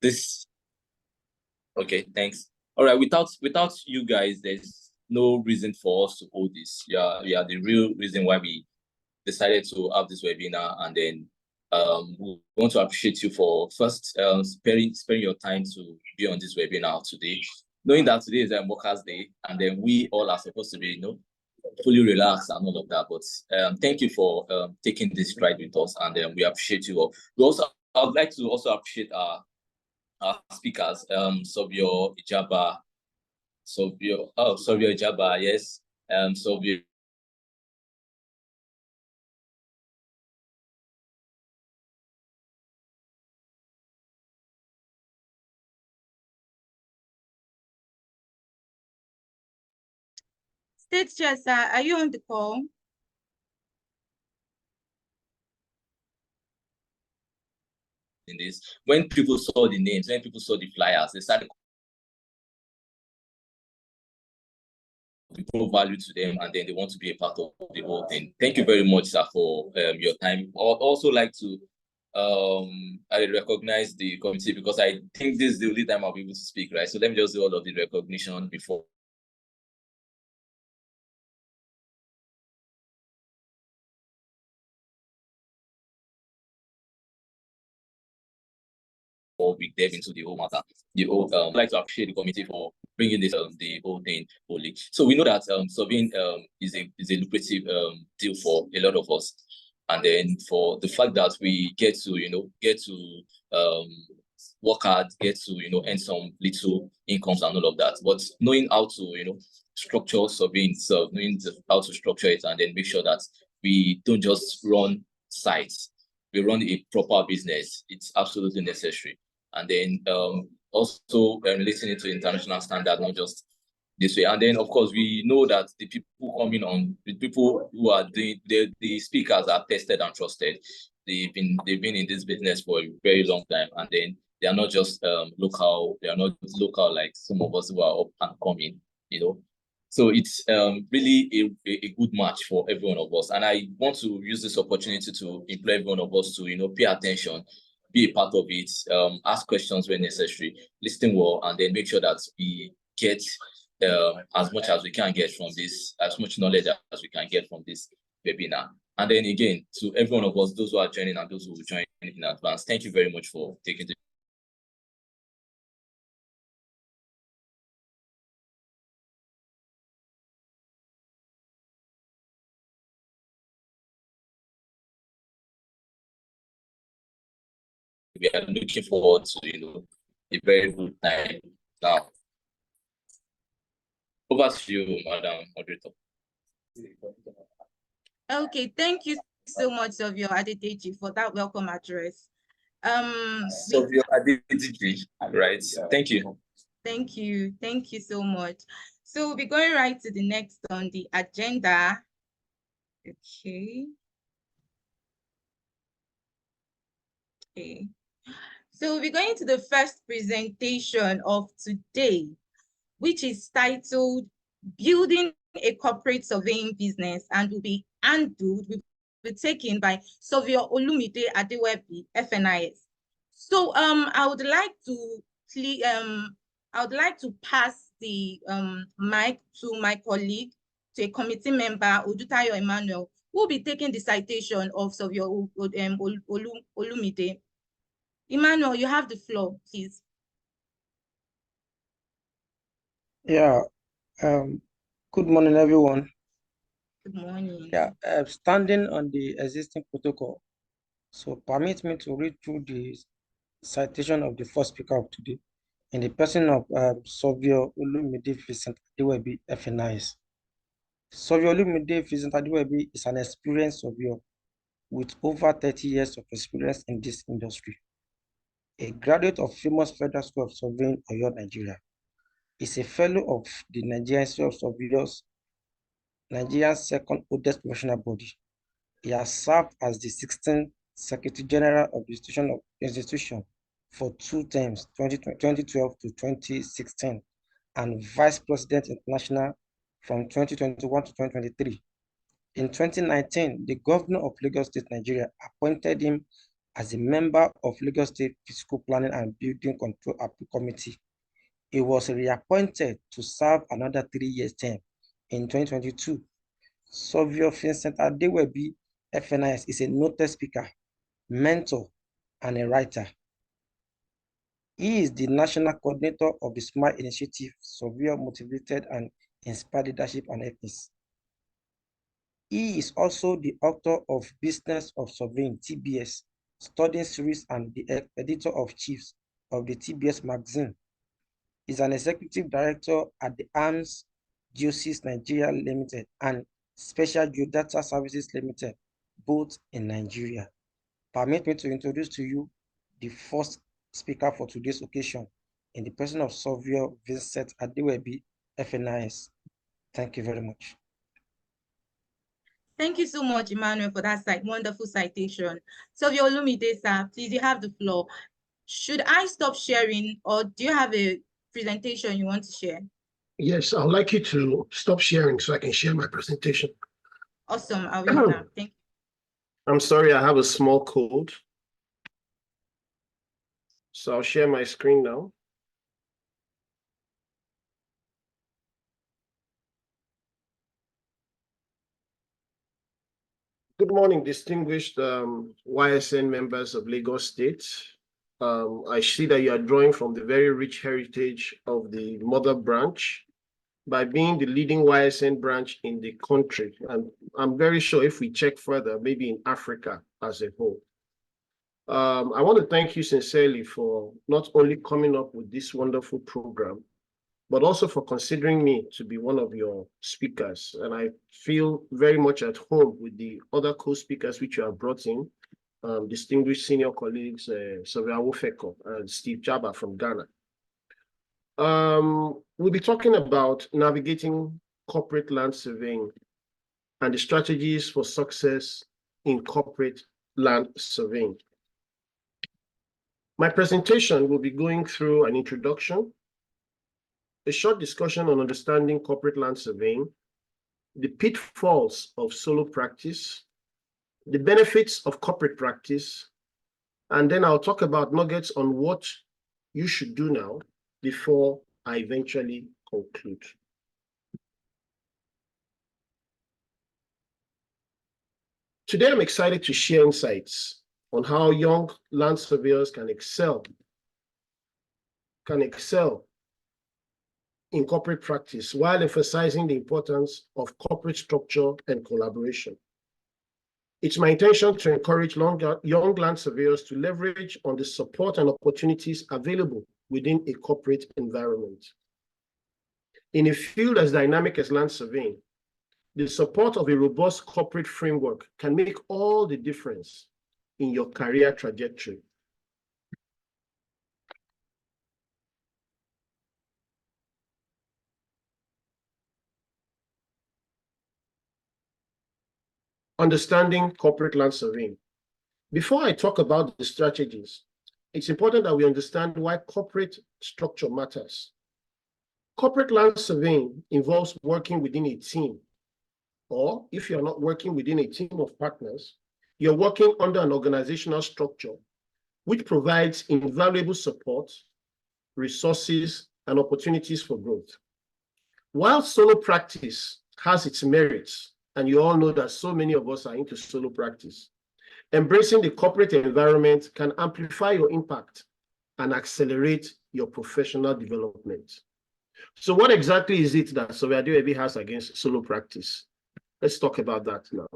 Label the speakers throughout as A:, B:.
A: this. Okay, thanks. All right, without you guys, there's no reason for us to hold this. Yeah, the real reason why we decided to have this webinar, and then we want to appreciate you for first sparing your time to be on this webinar today, knowing that today is a workers' day, and then we all are supposed to be, fully relaxed and all of that. But thank you for taking this ride with us, and we appreciate you all. I would like to also appreciate our speakers, Sobio Ijaba, Sobio Ijaba, yes, Sobio.
B: State Chair, sir, are you on the call?
A: In this, when people saw the names, when people saw the flyers, they started to prove value to them, and then they want to be a part of the whole thing. Thank you very much, sir, for your time. I'd also like to I recognize the committee, because I think this is the only time I'll be able to speak, right? So let me just do all of the recognition before we delve into the whole matter. I'd like to appreciate the committee for bringing this the whole thing fully. So we know that Sobin is a lucrative deal for a lot of us, and then for the fact that we get to work hard, get to earn some little incomes and all of that, but knowing how to structure Sobin itself, knowing how to structure it, and then make sure that we don't just run sites, we run a proper business. It's absolutely necessary. And then also listening to international standards, not just this way. And then, of course, we know that the people coming on, the people who are doing, the speakers are tested and trusted. They've been in this business for a very long time, and then they are not just local. They are not local like some of us who are up and coming. So it's really a good match for every one of us. And I want to use this opportunity to implore every one of us to pay attention, be a part of it, ask questions when necessary, listen well, and then make sure that we get as much as we can get from this, as much knowledge as we can get from this webinar. And then again, to every one of us, those who are joining and those who will join in advance, thank you very much for taking the we are looking forward to a very good time now. Over to you, Madam Moderator.
B: Okay, thank you so much, Sovio Adedeji, for that welcome address.
A: Sovio Adedeji, right? Thank you.
B: Thank you so much. So we'll be going right to the next on the agenda. Okay. So we'll be going to the first presentation of today, which is titled Building a Corporate Surveying Business, and will be taken by Sovio Olumide Adewebi, FNIS. So I would like to pass the mic to my colleague, to a committee member, Odutayo Emmanuel, who will be taking the citation of Sovio Olumide. Emmanuel, you have the floor, please.
C: Yeah. Good morning, everyone.
B: Good morning.
C: Yeah. Standing on the existing protocol, so permit me to read through the citation of the first speaker of today, in the person of Sovio Olumide Vincent Adewebi, FNIS. Sovio Olumide Vincent Adewebi is an experienced surveyor with over 30 years of experience in this industry. A graduate of famous Federal School of Surveying, Oyo, Nigeria. Is a fellow of the Nigerian Institute of Surveyors, Nigeria's second oldest professional body. He has served as the 16th Secretary General of the institution for 2 terms, 2012 to 2016, and Vice President International from 2021 to 2023. In 2019, the governor of Lagos State, Nigeria, appointed him as a member of Lagos State Fiscal Planning and Building Control Appeal Committee. He was reappointed to serve another 3-year term in 2022. Surveyor Vincent Adewebi, FNIS, is a noted speaker, mentor, and a writer. He is the national coordinator of the SMILE initiative, Surveyor Motivated and Inspired Leadership and Ethics. He is also the author of Business of Surveying, TBS, study series, and the editor-in-chief of the TBS magazine. He's an executive director at the ARMS Geosys Nigeria Limited and Special Geodata Services Limited, both in Nigeria. Permit me to introduce to you the first speaker for today's occasion in the person of Surveyor Vincent Adewebi, FNIS. Thank you very much.
B: Thank you so much, Emmanuel, for that wonderful citation. Surveyor Olumide, sir, please, you have the floor. Should I stop sharing, or do you have a presentation you want to share?
D: Yes, I'd like you to stop sharing so I can share my presentation.
B: Awesome, I'll read that. Thank you.
D: I'm sorry, I have a small cold. So I'll share my screen now. Good morning, distinguished YSN members of Lagos State. I see that you are drawing from the very rich heritage of the mother branch by being the leading YSN branch in the country. And I'm very sure if we check further, maybe in Africa as a whole. I want to thank you sincerely for not only coming up with this wonderful program, but also for considering me to be one of your speakers. And I feel very much at home with the other co-speakers which you have brought in, distinguished senior colleagues, Surveyor Awofeko and Steve Jaba from Ghana. We'll be talking about navigating corporate land surveying and the strategies for success in corporate land surveying. My presentation will be going through an introduction, a short discussion on understanding corporate land surveying, the pitfalls of solo practice, the benefits of corporate practice, and then I'll talk about nuggets on what you should do now before I eventually conclude. Today, I'm excited to share insights on how young land surveyors can excel in corporate practice while emphasizing the importance of corporate structure and collaboration. It's my intention to encourage young land surveyors to leverage on the support and opportunities available within a corporate environment. In a field as dynamic as land surveying, the support of a robust corporate framework can make all the difference in your career trajectory. Understanding corporate land surveying. Before I talk about the strategies, it's important that we understand why corporate structure matters. Corporate land surveying involves working within a team, or if you're not working within a team of partners, you're working under an organizational structure which provides invaluable support, resources, and opportunities for growth. While solo practice has its merits, and you all know that so many of us are into solo practice, embracing the corporate environment can amplify your impact and accelerate your professional development. So what exactly is it that Surveyor Adewebi has against solo practice? Let's talk about that now.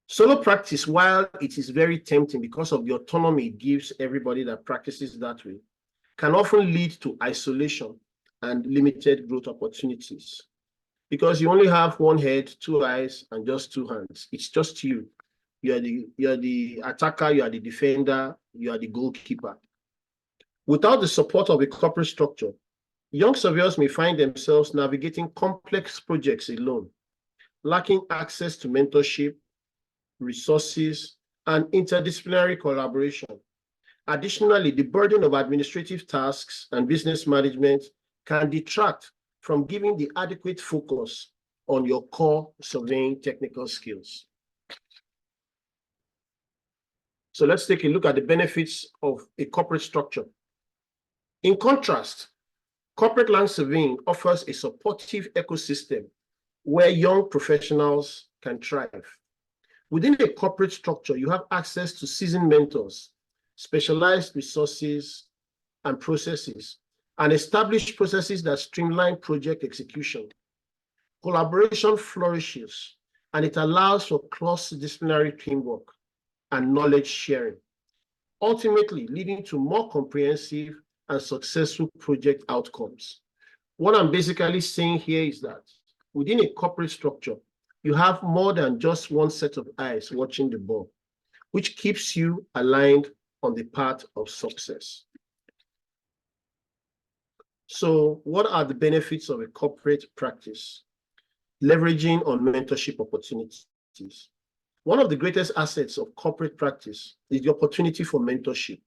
D: Solo practice, while it is very tempting because of the autonomy it gives everybody that practices that way, can often lead to isolation and limited growth opportunities. Because you only have one head, two eyes, and just two hands. It's just you. You're the attacker, you are the defender, you are the goalkeeper. Without the support of a corporate structure, young surveyors may find themselves navigating complex projects alone, lacking access to mentorship, resources, and interdisciplinary collaboration. Additionally, the burden of administrative tasks and business management can detract from giving the adequate focus on your core surveying technical skills. So let's take a look at the benefits of a corporate structure. In contrast, corporate land surveying offers a supportive ecosystem where young professionals can thrive. Within a corporate structure, you have access to seasoned mentors, specialized resources and processes, and established processes that streamline project execution. Collaboration flourishes, and it allows for cross-disciplinary teamwork and knowledge sharing, ultimately leading to more comprehensive and successful project outcomes. What I'm basically saying here is that within a corporate structure, you have more than just one set of eyes watching the ball, which keeps you aligned on the path of success. So what are the benefits of a corporate practice? Leveraging on mentorship opportunities. One of the greatest assets of corporate practice is the opportunity for mentorship.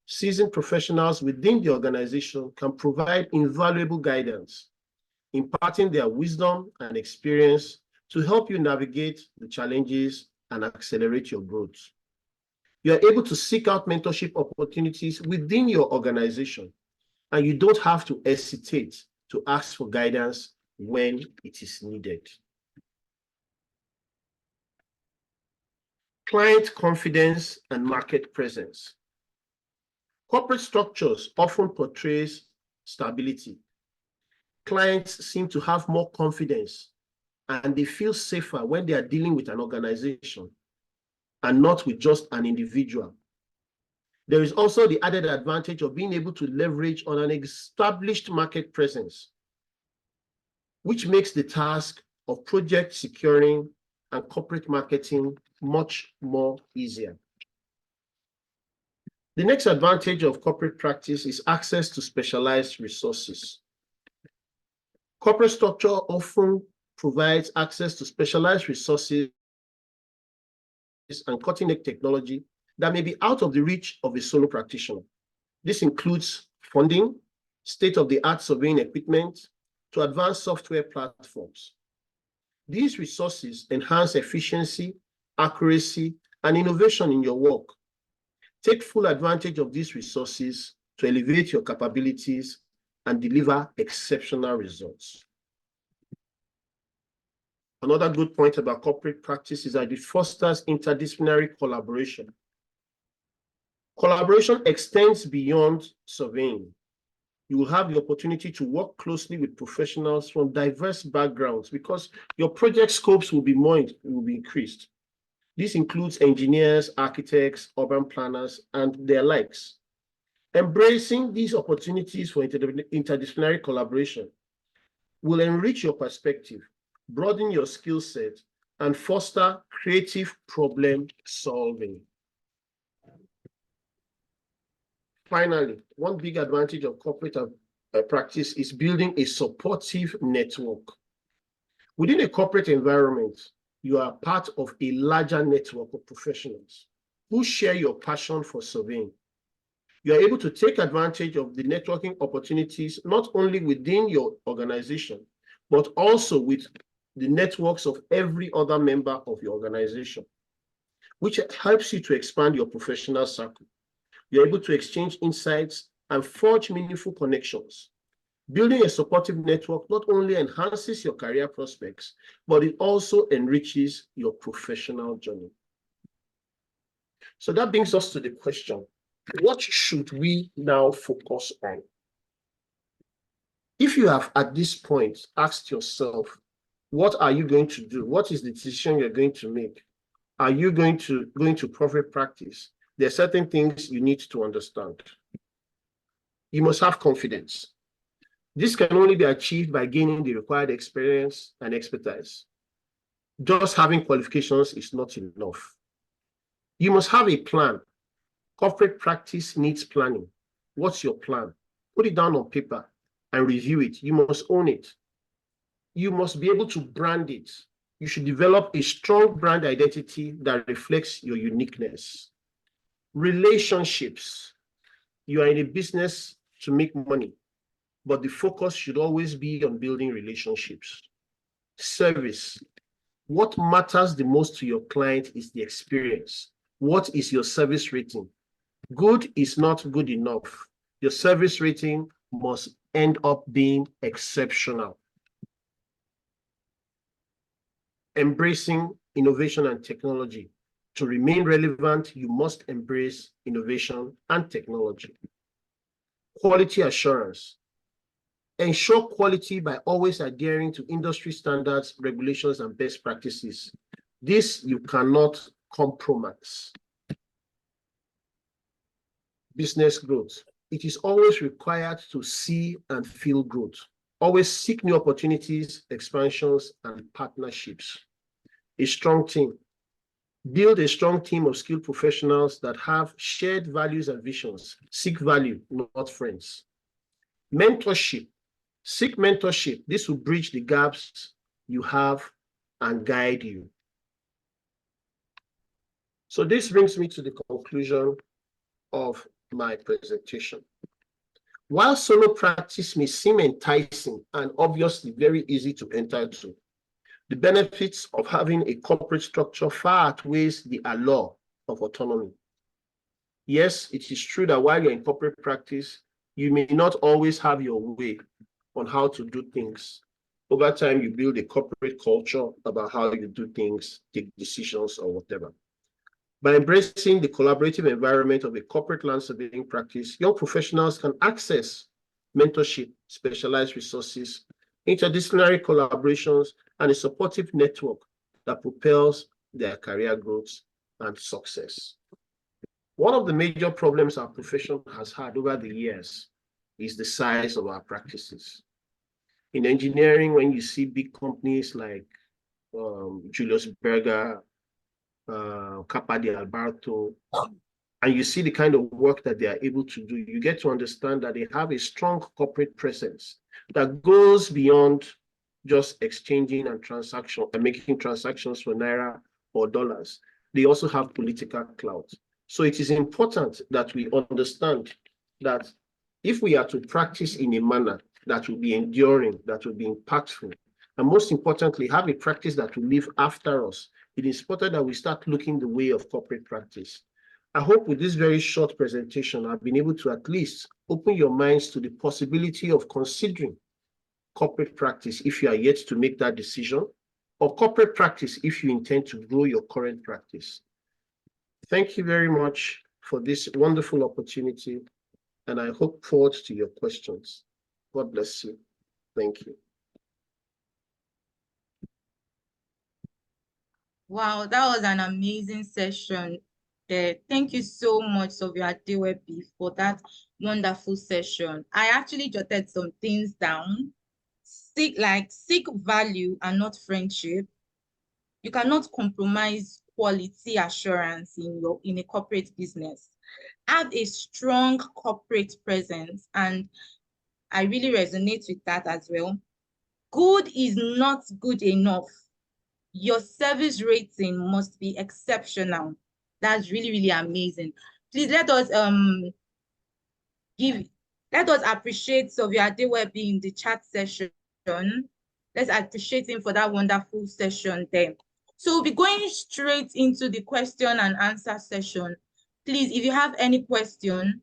D: Seasoned professionals within the organization can provide invaluable guidance, imparting their wisdom and experience to help you navigate the challenges and accelerate your growth. You are able to seek out mentorship opportunities within your organization, and you don't have to hesitate to ask for guidance when it is needed. Client confidence and market presence. Corporate structures often portray stability. Clients seem to have more confidence and they feel safer when they are dealing with an organization and not with just an individual. There is also the added advantage of being able to leverage on an established market presence, which makes the task of project securing and corporate marketing much more easier. The next advantage of corporate practice is access to specialized resources. Corporate structure often provides access to specialized resources and cutting-edge technology that may be out of the reach of a solo practitioner. This includes funding, state-of-the-art surveying equipment, to advanced software platforms. These resources enhance efficiency, accuracy, and innovation in your work. Take full advantage of these resources to elevate your capabilities and deliver exceptional results. Another good point about corporate practice is that it fosters interdisciplinary collaboration. Collaboration extends beyond surveying. You will have the opportunity to work closely with professionals from diverse backgrounds because your project scopes will be increased. This includes engineers, architects, urban planners, and their likes. Embracing these opportunities for interdisciplinary collaboration will enrich your perspective, broaden your skill set, and foster creative problem solving. Finally, one big advantage of corporate practice is building a supportive network. Within a corporate environment, you are part of a larger network of professionals who share your passion for surveying. You are able to take advantage of the networking opportunities, not only within your organization, but also with the networks of every other member of your organization, which helps you to expand your professional circle. You're able to exchange insights and forge meaningful connections. Building a supportive network not only enhances your career prospects, but it also enriches your professional journey. So that brings us to the question, what should we now focus on? If you have at this point asked yourself, what are you going to do? What is the decision you're going to make? Are you going to go into corporate practice? There are certain things you need to understand. You must have confidence. This can only be achieved by gaining the required experience and expertise. Just having qualifications is not enough. You must have a plan. Corporate practice needs planning. What's your plan? Put it down on paper and review it. You must own it. You must be able to brand it. You should develop a strong brand identity that reflects your uniqueness. Relationships. You are in a business to make money, but the focus should always be on building relationships. Service. What matters the most to your client is the experience, What is your service rating? Good is not good enough. Your service rating must end up being exceptional. Embracing innovation and technology. To remain relevant, you must embrace innovation and technology. Quality assurance. Ensure quality by always adhering to industry standards, regulations, and best practices. This you cannot compromise. Business growth. It is always required to see and feel growth. Always seek new opportunities, expansions, and partnerships. A strong team. Build a strong team of skilled professionals that have shared values and visions. Seek value, not friends. Mentorship. Seek mentorship. This will bridge the gaps you have and guide you. So this brings me to the conclusion of my presentation. While solo practice may seem enticing and obviously very easy to enter into, the benefits of having a corporate structure far outweighs the allure of autonomy. Yes, it is true that while you're in corporate practice, you may not always have your way on how to do things. Over time, you build a corporate culture about how you do things, take decisions, or whatever. By embracing the collaborative environment of a corporate land surveying practice, young professionals can access mentorship, specialized resources, interdisciplinary collaborations, and a supportive network that propels their career growth and success. One of the major problems our profession has had over the years is the size of our practices. In engineering, when you see big companies like Julius Berger, Capa di Alberto, and you see the kind of work that they are able to do, you get to understand that they have a strong corporate presence that goes beyond just exchanging and making transactions for naira or dollars. They also have political clout. So it is important that we understand that if we are to practice in a manner that will be enduring, that will be impactful, and most importantly, have a practice that will live after us, it is important that we start looking the way of corporate practice. I hope with this very short presentation, I've been able to at least open your minds to the possibility of considering corporate practice if you are yet to make that decision, or corporate practice if you intend to grow your current practice. Thank you very much for this wonderful opportunity, and I look forward to your questions. God bless you. Thank you.
B: Wow, that was an amazing session there. Thank you so much, Sovia Adewebi, for that wonderful session. I actually jotted some things down. Seek value and not friendship. You cannot compromise quality assurance in a corporate business. Have a strong corporate presence, and I really resonate with that as well. Good is not good enough. Your service rating must be exceptional. That's really, really amazing. Please let us appreciate Sovia Adewebi in the chat session. Let's appreciate him for that wonderful session there. So we'll be going straight into the question and answer session. Please, if you have any question,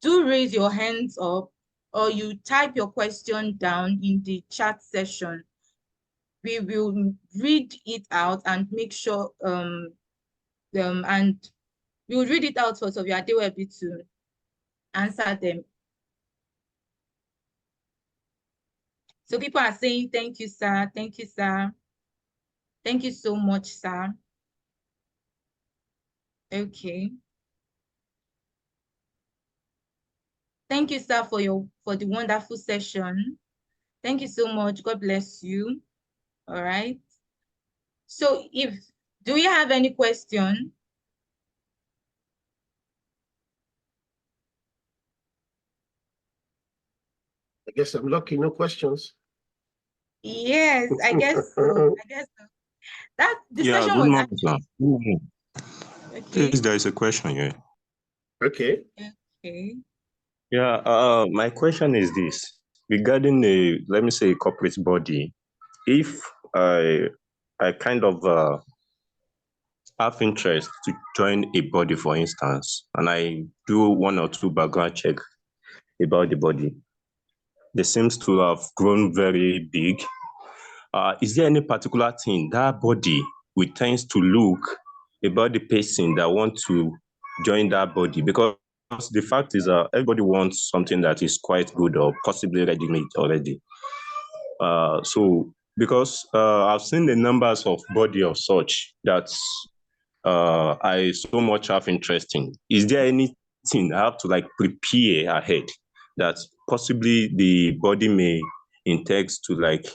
B: do raise your hands up, or you type your question down in the chat session. We will read it out and make sure and we will read it out for Sovia Adewebi to answer them. So people are saying, thank you, sir. Thank you, sir. Thank you so much, sir. Okay. Thank you, sir, for the wonderful session. Thank you so much. God bless you. All right. So do you have any question?
D: I guess I'm lucky, no questions.
B: Yes, I guess so. I guess so. That the session
E: good
B: was
E: morning,
B: okay.
E: Please, there is a question here.
D: Okay.
B: Okay.
E: Yeah, my question is this. Regarding let me say, a corporate body, if I kind of have interest to join a body, for instance, and I do 1 or 2 background check about the body, they seems to have grown very big. Is there any particular thing that body will tends to look about the person that want to join that body? Because the fact is that everybody wants something that is quite good or possibly ready-made already. So because I've seen the numbers of body of such that I so much have interest in. Is there anything I have to like prepare ahead that possibly the body may intend to like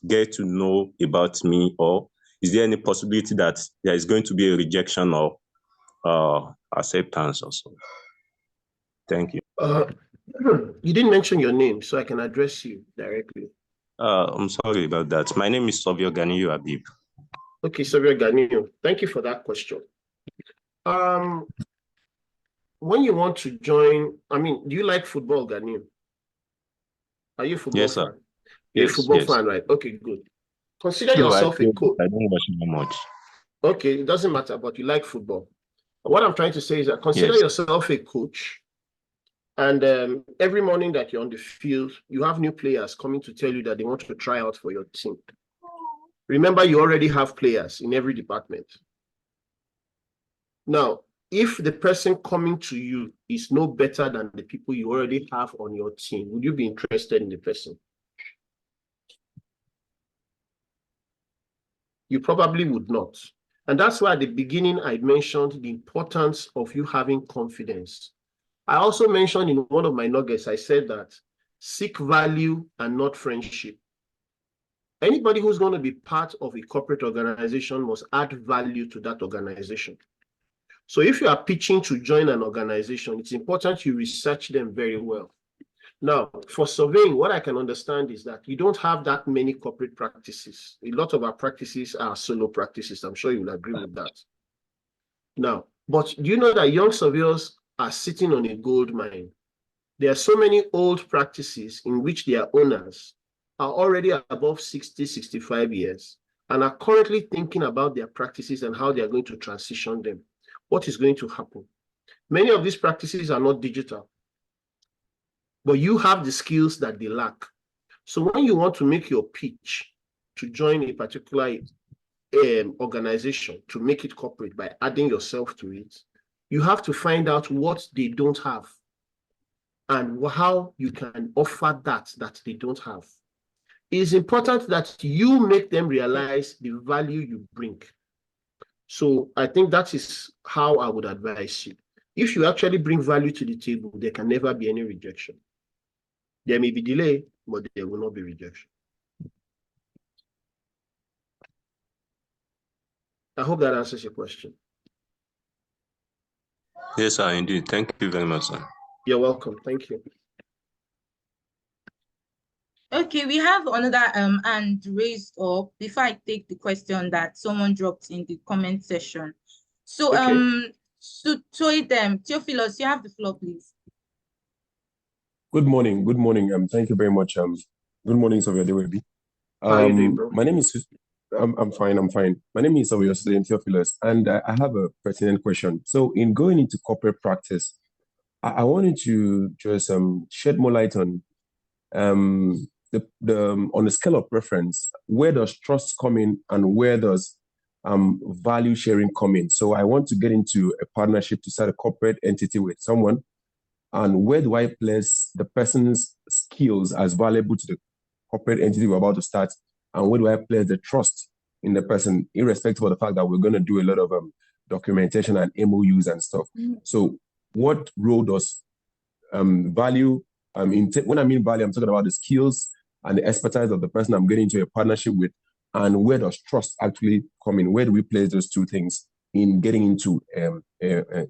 E: get to know about me, or is there any possibility that there is going to be a rejection or acceptance also? Thank you.
D: You didn't mention your name, so I can address you directly.
E: I'm sorry about that. My name is Savio Ganiyu Habib.
D: Okay, Savio Ganiyu, thank you for that question. When you want to join, I mean, do you like football, Ganiyu? Are you a football
E: Yes, sir.
D: fan? You're a
E: Yes,
D: football
E: yes.
D: fan, right? Okay, good. Consider
E: No,
D: yourself a coach.
E: I don't watch it much.
D: Okay, it doesn't matter, but you like football. What I'm trying to say is that consider
E: Yes.
D: yourself a coach, and every morning that you're on the field, you have new players coming to tell you that they want to try out for your team. Remember, you already have players in every department. Now, if the person coming to you is no better than the people you already have on your team, would you be interested in the person? You probably would not. And that's why at the beginning, I mentioned the importance of you having confidence. I also mentioned in one of my nuggets, I said that seek value and not friendship. Anybody who's going to be part of a corporate organization must add value to that organization. So if you are pitching to join an organization, it's important you research them very well. Now, for surveying, what I can understand is that you don't have that many corporate practices. A lot of our practices are solo practices. I'm sure you will agree with that. Now, but do you know that young surveyors are sitting on a gold mine? There are so many old practices in which their owners are already above 60, 65 years and are currently thinking about their practices and how they are going to transition them. What is going to happen? Many of these practices are not digital, but you have the skills that they lack. So when you want to make your pitch to join a particular organization, to make it corporate by adding yourself to it, you have to find out what they don't have and how you can offer that they don't have. It is important that you make them realize the value you bring. So I think that is how I would advise you. If you actually bring value to the table, there can never be any rejection. There may be delay, but there will not be rejection. I hope that answers your question.
E: Yes, sir, indeed. Thank you very much, sir.
D: You're welcome. Thank you.
B: Okay, we have another hand raised up before I take the question that someone dropped in the comment section. So
D: Okay.
B: Theophilus, you have the floor, please.
F: Good morning. Good morning. Thank you very much. Good morning, Savio Adewebi.
D: How are you doing, bro?
F: My name is. I'm fine. I'm fine. My name is Savio Theophilus, and I have a pertinent question. So, in going into corporate practice, I wanted to just shed more light on on the scale of preference. Where does trust come in, and where does value sharing come in? So, I want to get into a partnership to start a corporate entity with someone. And where do I place the person's skills as valuable to the corporate entity we're about to start? And where do I place the trust in the person, irrespective of the fact that we're going to do a lot of documentation and MOUs and stuff? So what role does value, when I mean value, I'm talking about the skills and the expertise of the person I'm getting into a partnership with, and where does trust actually come in? Where do we place those two things in getting into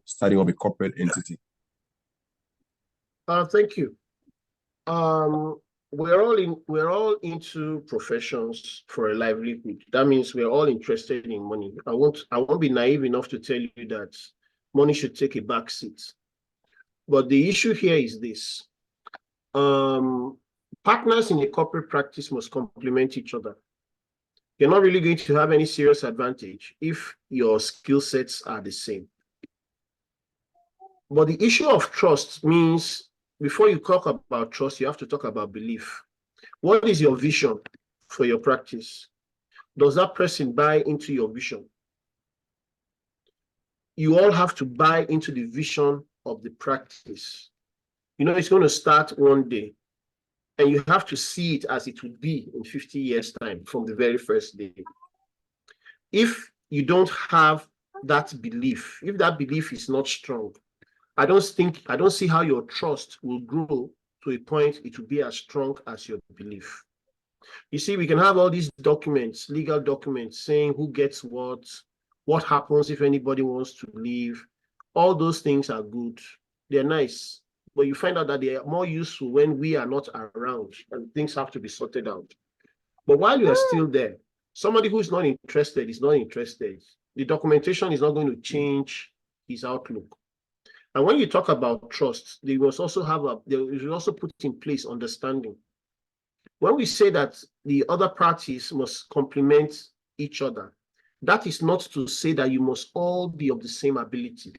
F: starting up a corporate entity?
D: Thank you. We're all into professions for a livelihood. That means we're all interested in money. I won't be naive enough to tell you that money should take a back seat. But the issue here is this. Partners in a corporate practice must complement each other. you're not really going to have any serious advantage if your skill sets are the same. But the issue of trust means before you talk about trust, you have to talk about belief. What is your vision for your practice? Does that person buy into your vision? You all have to buy into the vision of the practice. You know, it's going to start one day, and you have to see it as it would be in 50 years' time from the very first day. If you don't have that belief, if that belief is not strong, I don't see how your trust will grow to a point it will be as strong as your belief. You see, we can have all these documents, legal documents, saying who gets what happens if anybody wants to leave. All those things are good. They're nice. But you find out that they are more useful when we are not around and things have to be sorted out. But while you are still there, somebody who's not interested is not interested. The documentation is not going to change his outlook. And when you talk about trust, they must also put in place understanding. When we say that the other parties must complement each other, that is not to say that you must all be of the same ability.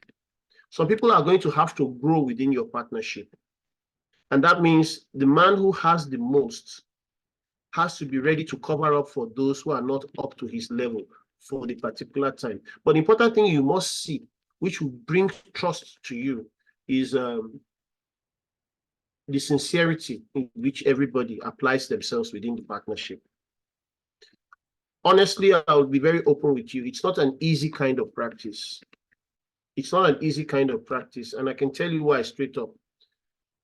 D: Some people are going to have to grow within your partnership. And that means the man who has the most has to be ready to cover up for those who are not up to his level for the particular time. But the important thing you must see, which will bring trust to you, is the sincerity in which everybody applies themselves within the partnership. Honestly, I will be very open with you. It's not an easy kind of practice. It's not an easy kind of practice. And I can tell you why straight up.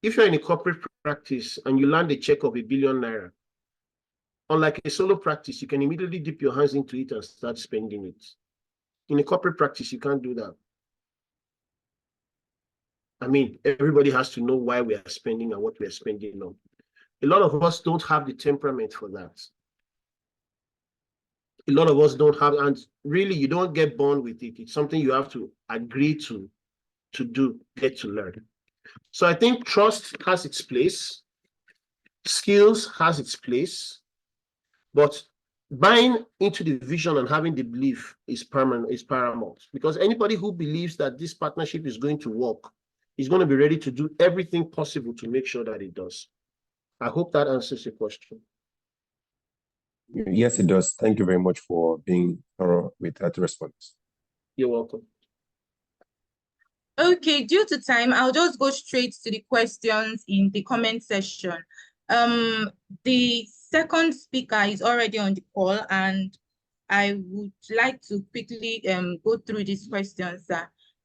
D: If you're in a corporate practice and you land a check of ₦1 billion, unlike a solo practice, you can immediately dip your hands into it and start spending it. In a corporate practice, you can't do that. I mean, everybody has to know why we are spending and what we are spending on. A lot of us don't have the temperament for that. A lot of us don't have, and really, you don't get born with it. It's something you have to agree to do, get to learn. So I think trust has its place, skills has its place, but buying into the vision and having the belief is paramount, because anybody who believes that this partnership is going to work is going to be ready to do everything possible to make sure that it does. I hope that answers your question.
F: Yes, it does. Thank you very much for being thorough with that response.
D: You're welcome.
B: Okay, due to time, I'll just go straight to the questions in the comment section. The second speaker is already on the call, and I would like to quickly go through these questions.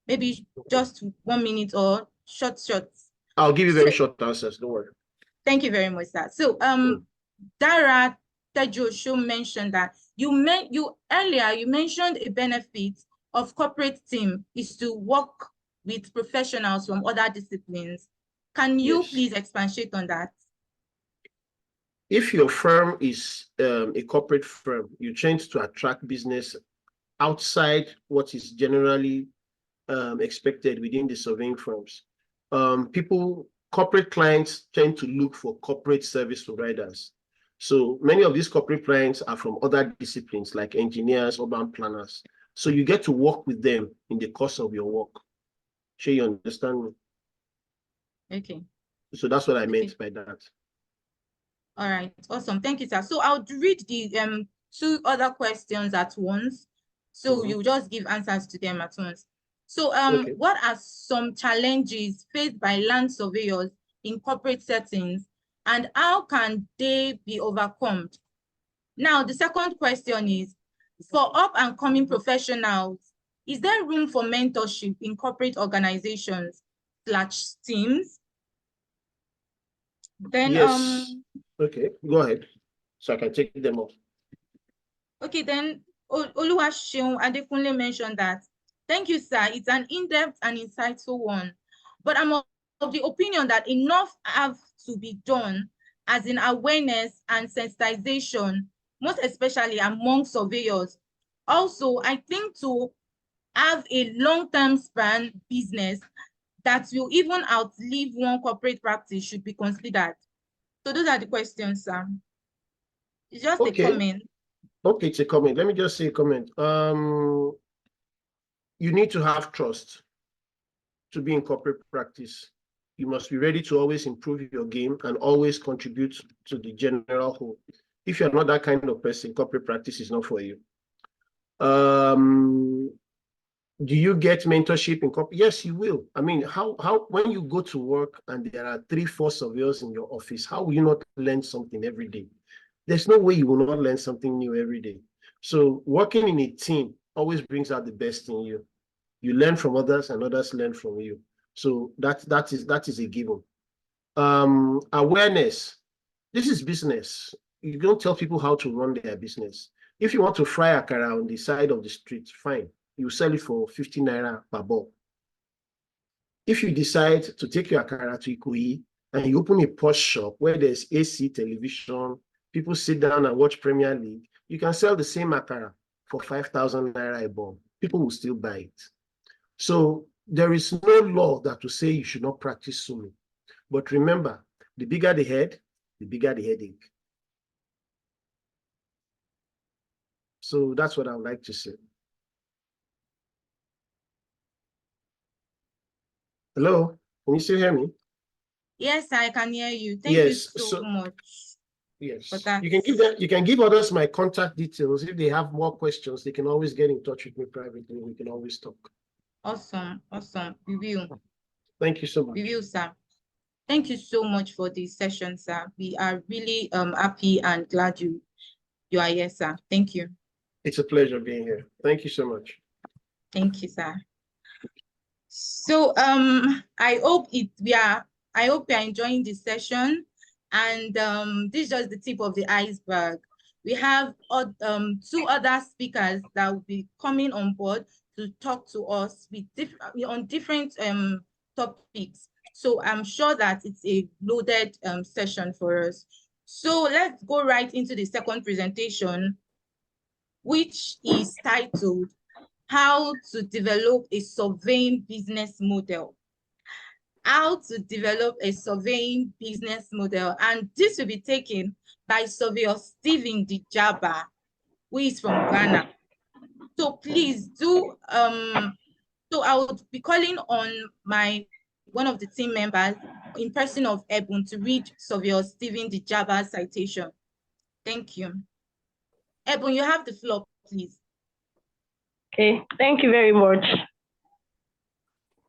B: Maybe just 1 minute or short.
D: I'll give you very short answers, don't worry.
B: Thank you very much, sir. So Dara Tejo mentioned that you mentioned a benefit of corporate team is to work with professionals from other disciplines. Can you please expatiate on that?
D: If your firm is a corporate firm, you tend to attract business outside what is generally expected within the surveying firms. Corporate clients tend to look for corporate service providers. So many of these corporate clients are from other disciplines like engineers, urban planners. So you get to work with them in the course of your work. Sure, you understand me?
B: Okay.
D: So that's what I meant by that.
B: All right, awesome. Thank you, sir. So I'll read the 2 other questions at once. So you just give answers to them at once. So what are some challenges faced by land surveyors in corporate settings, and how can they be overcome? Now, the second question is, for up-and-coming professionals, is there room for mentorship in corporate organizations / teams? Then,
D: yes. Okay, go ahead, so I can take them off.
B: Okay, then Oluwaseun Adekunle mentioned that, thank you, sir. It's an in-depth and insightful one, but I'm of the opinion that enough have to be done, as in awareness and sensitization, most especially among surveyors. Also, I think to have a long-term span business that will even outlive one corporate practice should be considered. So those are the questions, sir. It's just a comment.
D: Okay, it's a comment. Let me just say a comment. You need to have trust to be in corporate practice. You must be ready to always improve your game and always contribute to the general whole. If you're not that kind of person, corporate practice is not for you. Do you get mentorship in corporate? Yes, you will. I mean, how when you go to work and there are 3-4 surveyors in your office, how will you not learn something every day? There's no way you will not learn something new every day. So working in a team always brings out the best in you. You learn from others and others learn from you. So that is a given. Awareness. This is business. You don't tell people how to run their business. If you want to fry akara on the side of the street, fine. You sell it for 50 naira per ball. If you decide to take your akara to Ikoyi and you open a posh shop where there's AC, television, people sit down and watch Premier League, you can sell the same akara for 5,000 naira a ball. People will still buy it. So there is no law that will say you should not practice swimming. But remember, the bigger the head, the bigger the headache. So that's what I would like to say. Hello, can you still hear me?
B: Yes, I can hear you. Thank you
D: Yes,
B: so much.
D: Yes,
B: for that.
D: you can give others my contact details. If they have more questions, they can always get in touch with me privately. We can always talk.
B: Awesome. We will.
D: Thank you so much.
B: We will, sir. Thank you so much for this session, sir. We are really happy and glad you are here, sir. Thank you.
D: It's a pleasure being here. Thank you so much.
B: Thank you, sir. So I hope we are enjoying this session, and this is just the tip of the iceberg. We have 2 other speakers that will be coming on board to talk to us with on different topics. So I'm sure that it's a loaded session for us. So let's go right into the second presentation, which is titled How to Develop a Surveying Business Model. How to develop a surveying business model. And this will be taken by Surveyor Stephen Dijaba, who is from Ghana. So please do, so I would be calling on one of the team members in person of Ebun to read Surveyor Stephen Dijaba's citation. Thank you. Ebun, you have the floor, please.
G: Okay, thank you very much.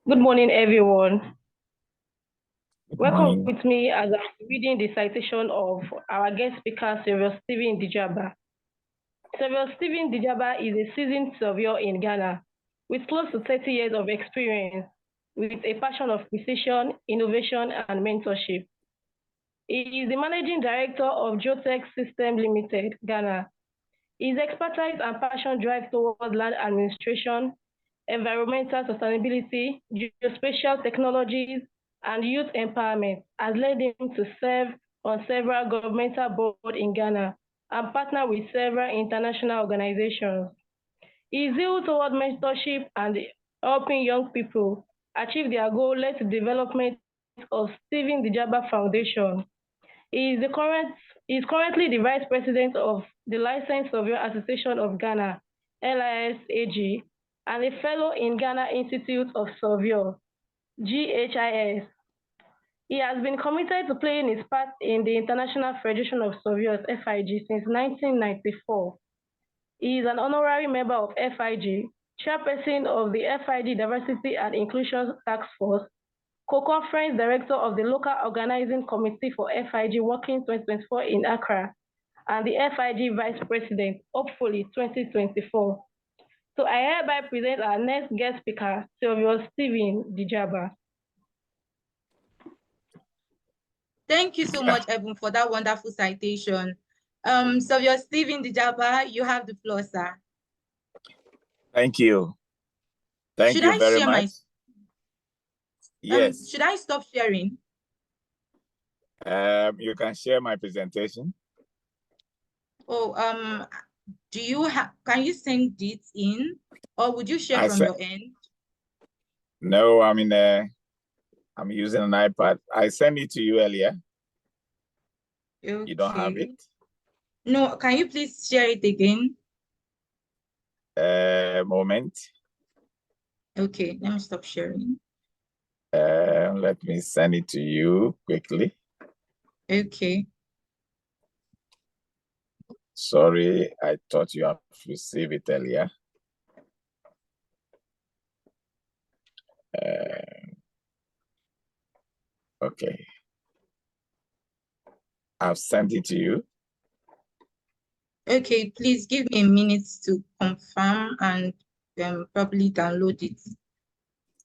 G: Good morning, everyone. Welcome with me as I'm reading the citation of our guest speaker, Surveyor Stephen Dijaba. Surveyor Stephen Dijaba is a seasoned surveyor in Ghana with close to 30 years of experience, with a passion of precision, innovation, and mentorship. He is the managing director of Geotech System Limited, Ghana. His expertise and passion drive towards land administration, environmental sustainability, geospatial technologies, and youth empowerment has led him to serve on several governmental boards in Ghana and partner with several international organizations. His zeal toward mentorship and helping young people achieve their goal led to the development of Stephen Dijaba Foundation. He is currently the Vice President of the Licensed Surveyor Association of Ghana, LISAG, and a Fellow in Ghana Institute of Surveyor, GHIS. He has been committed to playing his part in the International Federation of Surveyors, FIG, since 1994. He is an honorary member of FIG, chairperson of the FIG Diversity and Inclusion Task Force, co-conference director of the local organizing committee for FIG Working 2024 in Accra, and the FIG vice president, hopefully 2024. So I hereby present our next guest speaker, Surveyor Stephen Dijaba.
B: Thank you so much, Ebun, for that wonderful citation. Surveyor Stephen Dijaba, you have the floor, sir.
H: Thank you. Thank you very much. Yes.
B: Should I stop sharing?
H: You can share my presentation.
B: Oh, do you have? Can you send it in, or would you share from your end?
H: No, I'm using an iPad. I sent it to you earlier.
B: Okay.
H: You don't have it?
B: No, can you please share it again?
H: Moment.
B: Okay, let me stop sharing.
H: Let me send it to you quickly.
B: Okay.
H: Sorry, I thought you have received it earlier. Okay. I've sent it to you.
B: Okay, please give me a minute to confirm and probably download it.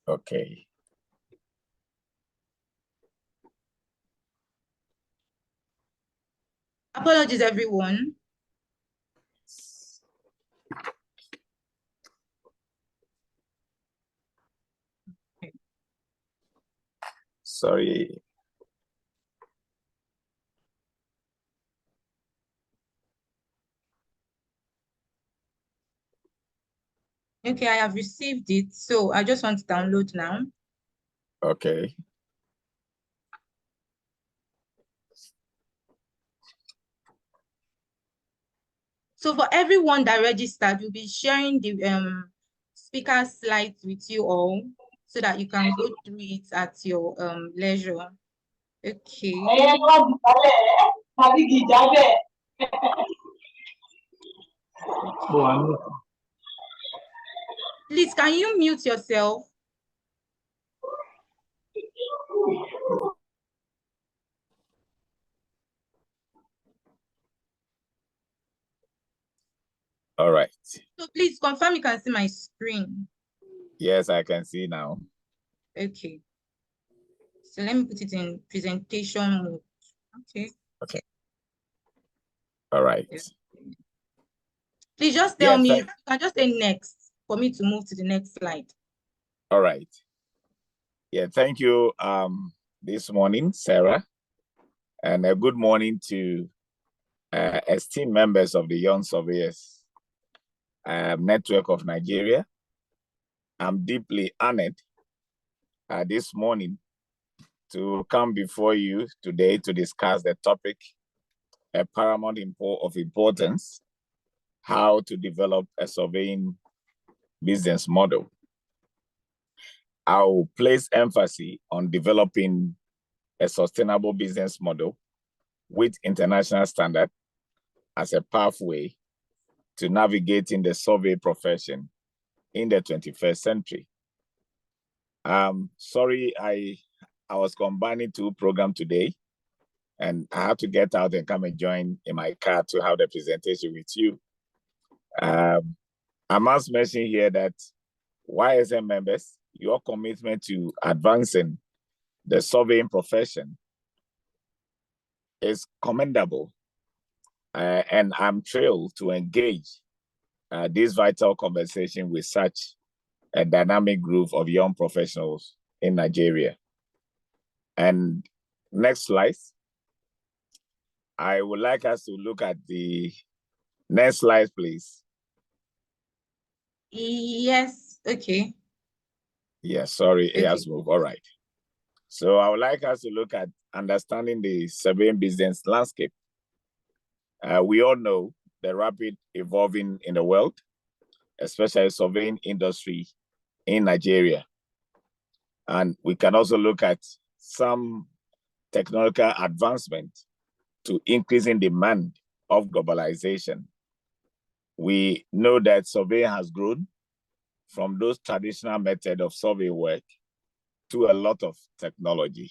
H: Okay.
B: Apologies, everyone.
H: Sorry.
B: Okay, I have received it. So I just want to download now.
H: Okay.
B: So for everyone that registered, we'll be sharing the speaker slides with you all so that you can go through it at your leisure. Okay. Please, can you mute yourself?
H: All right.
B: So please confirm you can see my screen.
H: Yes, I can see now.
B: Okay. So let me put it in presentation mode. Okay.
H: Okay. All right.
B: Yeah. Please just tell
H: Yes,
B: me, you can just say next for me to move to the next slide.
H: All right. Yeah, thank you this morning, Sarah. And a good morning to esteemed members of the Young Surveyors Network of Nigeria. I'm deeply honored this morning to come before you today to discuss the topic, a paramount of importance, how to develop a surveying business model. I'll place emphasis on developing a sustainable business model with international standard as a pathway to navigating the survey profession in the 21st century. Sorry, I was combining two programs today, and I had to get out and come and join in my car to have the presentation with you. I must mention here that YSM members, your commitment to advancing the surveying profession is commendable. And I'm thrilled to engage this vital conversation with such a dynamic group of young professionals in Nigeria. And next slide. I would like us to look at the next slide, please.
B: Yes, okay.
H: Yeah, sorry,
B: Okay.
H: it has moved. All right. So I would like us to look at understanding the surveying business landscape. We all know the rapid evolving in the world, especially surveying industry in Nigeria. And we can also look at some technological advancement to increasing demand of globalization. We know that survey has grown from those traditional methods of survey work to a lot of technology.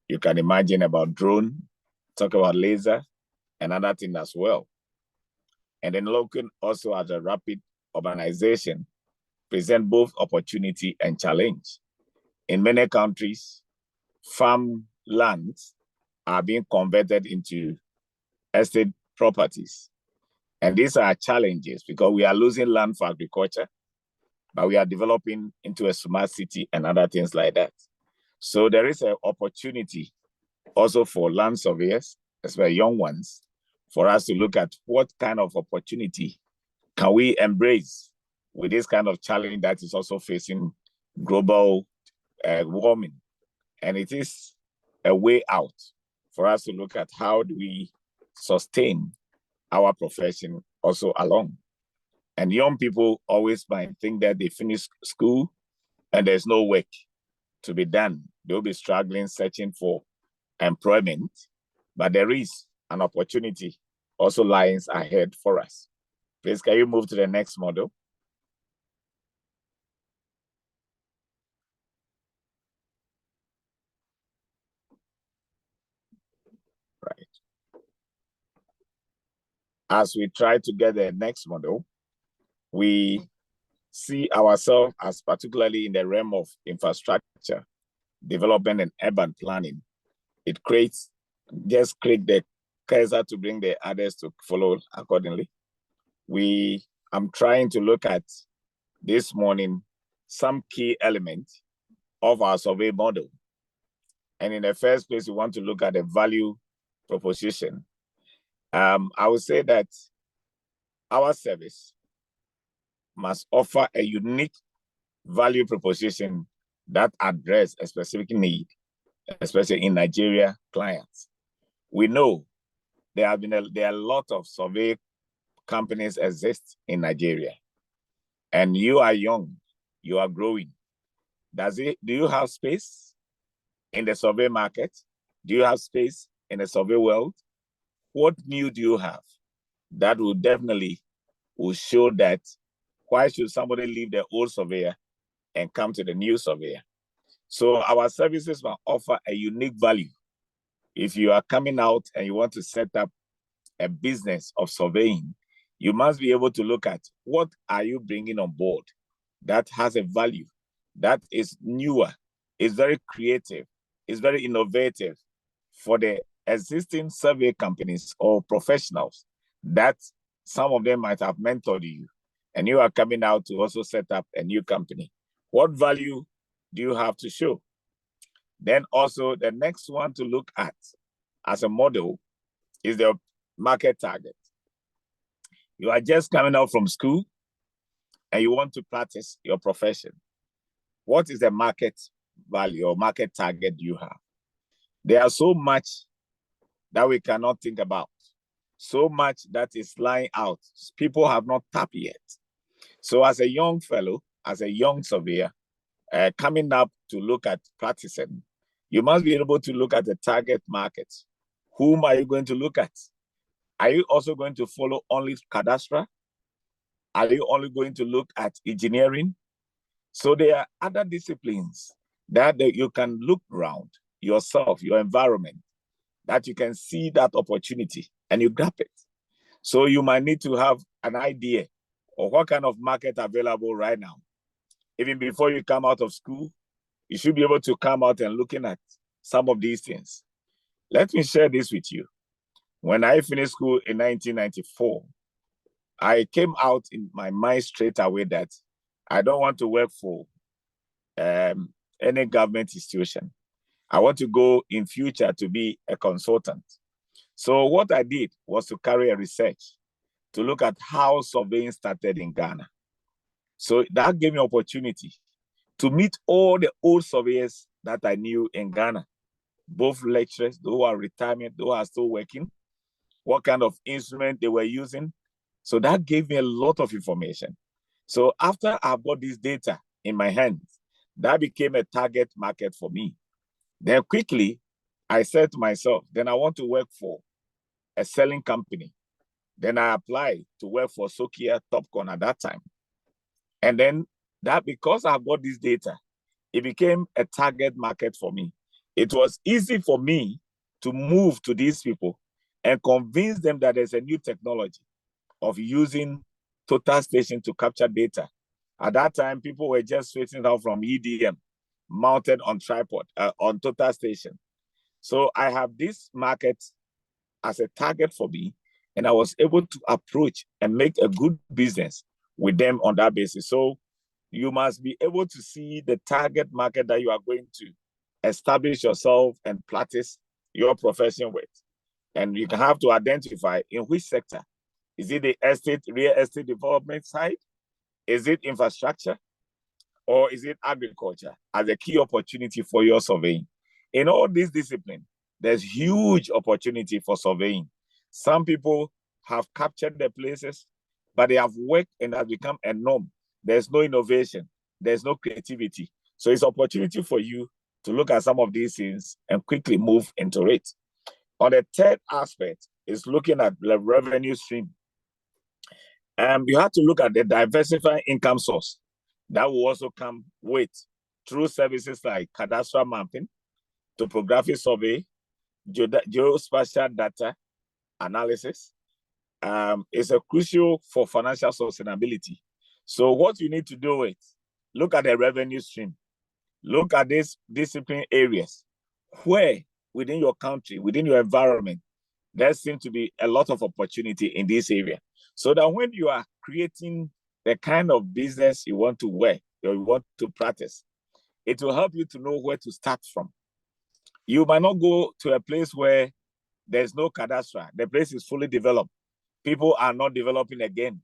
H: You can imagine about drone, talk about laser, and other things as well. And then looking also at a rapid urbanization present both opportunity and challenge. In many countries, farm lands are being converted into estate properties. And these are challenges because we are losing land for agriculture, but we are developing into a smart city and other things like that. So there is an opportunity also for land surveyors, especially young ones, for us to look at what kind of opportunity can we embrace with this kind of challenge that is also facing global warming. And it is a way out for us to look at how do we sustain our profession also along. And young people always might think that they finish school and there's no work to be done. They'll be struggling, searching for employment, but there is an opportunity also lies ahead for us. Please, can you move to the next model? Right. As we try to get the next model, we see ourselves as particularly in the realm of infrastructure, development and urban planning. It creates, just click the cursor to bring the others to follow accordingly. I'm trying to look at this morning some key elements of our survey model. And in the first place, we want to look at the value proposition. I would say that our service must offer a unique value proposition that address a specific need, especially in Nigeria clients. We know there are a lot of survey companies exist in Nigeria, and you are young, you are growing. Do you have space in the survey market? Do you have space in the survey world? What new do you have? That will definitely show that why should somebody leave the old surveyor and come to the new surveyor? So our services will offer a unique value. If you are coming out and you want to set up a business of surveying, you must be able to look at what are you bringing on board that has a value, that is newer, is very creative, is very innovative for the existing survey companies or professionals that some of them might have mentored you, and you are coming out to also set up a new company. What value do you have to show? Then also the next one to look at as a model is the market target. You are just coming out from school and you want to practice your profession. What is the market value or market target you have? There are so much that we cannot think about, so much that is lying out. People have not tapped yet. So as a young fellow, as a young surveyor, coming up to look at practicing, you must be able to look at the target market. Whom are you going to look at? Are you also going to follow only cadastral? Are you only going to look at engineering? So there are other disciplines that you can look around yourself, your environment, that you can see that opportunity and you grab it. So you might need to have an idea of what kind of market available right now. Even before you come out of school, you should be able to come out and looking at some of these things. Let me share this with you. When I finished school in 1994, I came out in my mind straight away that I don't want to work for any government institution. I want to go in future to be a consultant. So what I did was to carry a research to look at how surveying started in Ghana. So that gave me opportunity to meet all the old surveyors that I knew in Ghana, both lecturers, those who are retirement, those who are still working, what kind of instrument they were using. So that gave me a lot of information. So after I got this data in my hands, that became a target market for me. Then quickly, I said to myself, then I want to work for a selling company. Then I applied to work for Sokia Topcon at that time. And then that, because I got this data, it became a target market for me. It was easy for me to move to these people and convince them that there's a new technology of using total station to capture data. At that time, people were just switching out from EDM mounted on tripod, on total station. So I have this market as a target for me, and I was able to approach and make a good business with them on that basis. So you must be able to see the target market that you are going to establish yourself and practice your profession with. And you have to identify in which sector. Is it the real estate development side? Is it infrastructure? Or is it agriculture as a key opportunity for your surveying? In all these disciplines, there's huge opportunity for surveying. Some people have captured the places, but they have worked and have become a norm. There's no innovation. There's no creativity. So it's opportunity for you to look at some of these things and quickly move into it. On the third aspect is looking at the revenue stream. You have to look at the diversified income source that will also come with through services like cadastral mapping, topographic survey, geospatial data analysis. Is a crucial for financial sustainability. So what you need to do is look at the revenue stream, look at these discipline areas where within your country, within your environment, there seems to be a lot of opportunity in this area. So that when you are creating the kind of business you want to work or you want to practice, it will help you to know where to start from. You might not go to a place where there's no cadastre. The place is fully developed. People are not developing again.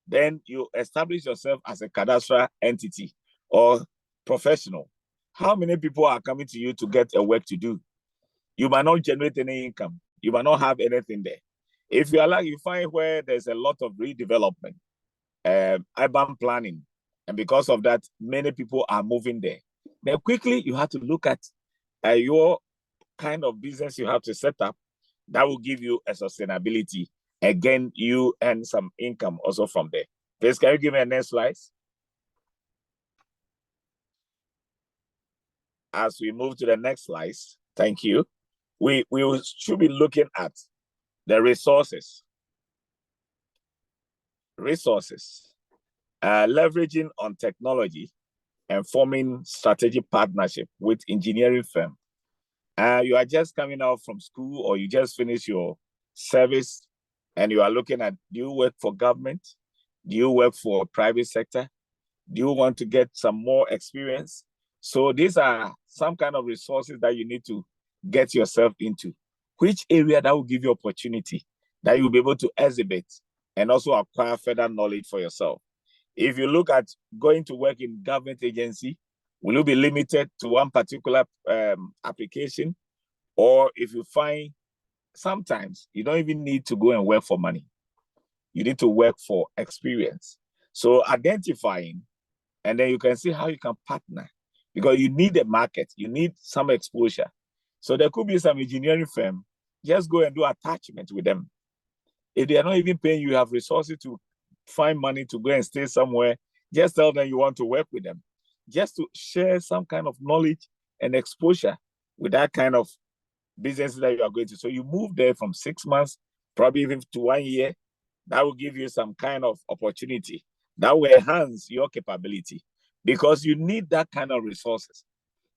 H: Then you establish yourself as a cadastral entity or professional. How many people are coming to you to get a work to do? You might not generate any income. You might not have anything there. If you are like, you find where there's a lot of redevelopment, urban planning, and because of that, many people are moving there. Then quickly, you have to look at your kind of business you have to set up that will give you a sustainability. Again, you earn some income also from there. Please, can you give me a next slide? As we move to the next slide, thank you. We should be looking at the resources. Leveraging on technology and forming strategic partnership with engineering firm. You are just coming out from school or you just finished your service and you are looking at, do you work for government? Do you work for private sector? Do you want to get some more experience? So these are some kind of resources that you need to get yourself into. Which area that will give you opportunity that you'll be able to exhibit and also acquire further knowledge for yourself. If you look at going to work in government agency, will you be limited to one particular application? Or if you find sometimes you don't even need to go and work for money. You need to work for experience. So identifying, and then you can see how you can partner because you need a market, you need some exposure. So there could be some engineering firm, just go and do attachment with them. If they are not even paying you, have resources to find money to go and stay somewhere, just tell them you want to work with them, just to share some kind of knowledge and exposure with that kind of business that you are going to. So you move there from 6 months, probably even to 1 year. That will give you some kind of opportunity that will enhance your capability because you need that kind of resources.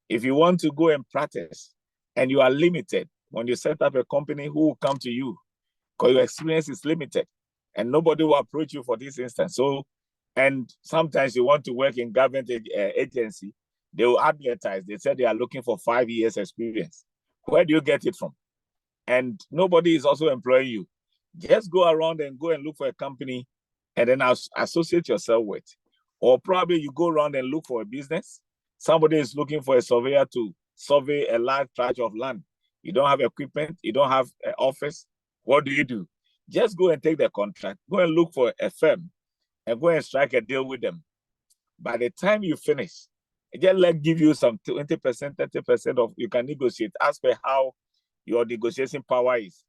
H: If you want to go and practice and you are limited, when you set up a company, who will come to you? Because your experience is limited and nobody will approach you for this instance. So, and sometimes you want to work in government agency, they will advertise. They say they are looking for 5 years experience. Where do you get it from? And nobody is also employing you. Just go around and go and look for a company and then associate yourself with. Or probably you go around and look for a business. Somebody is looking for a surveyor to survey a large tract of land. You don't have equipment, you don't have an office. What do? Just go and take the contract. Go and look for a firm and go and strike a deal with them. By the time you finish, just give you some 20%, 30% of, you can negotiate as per how your negotiation power is,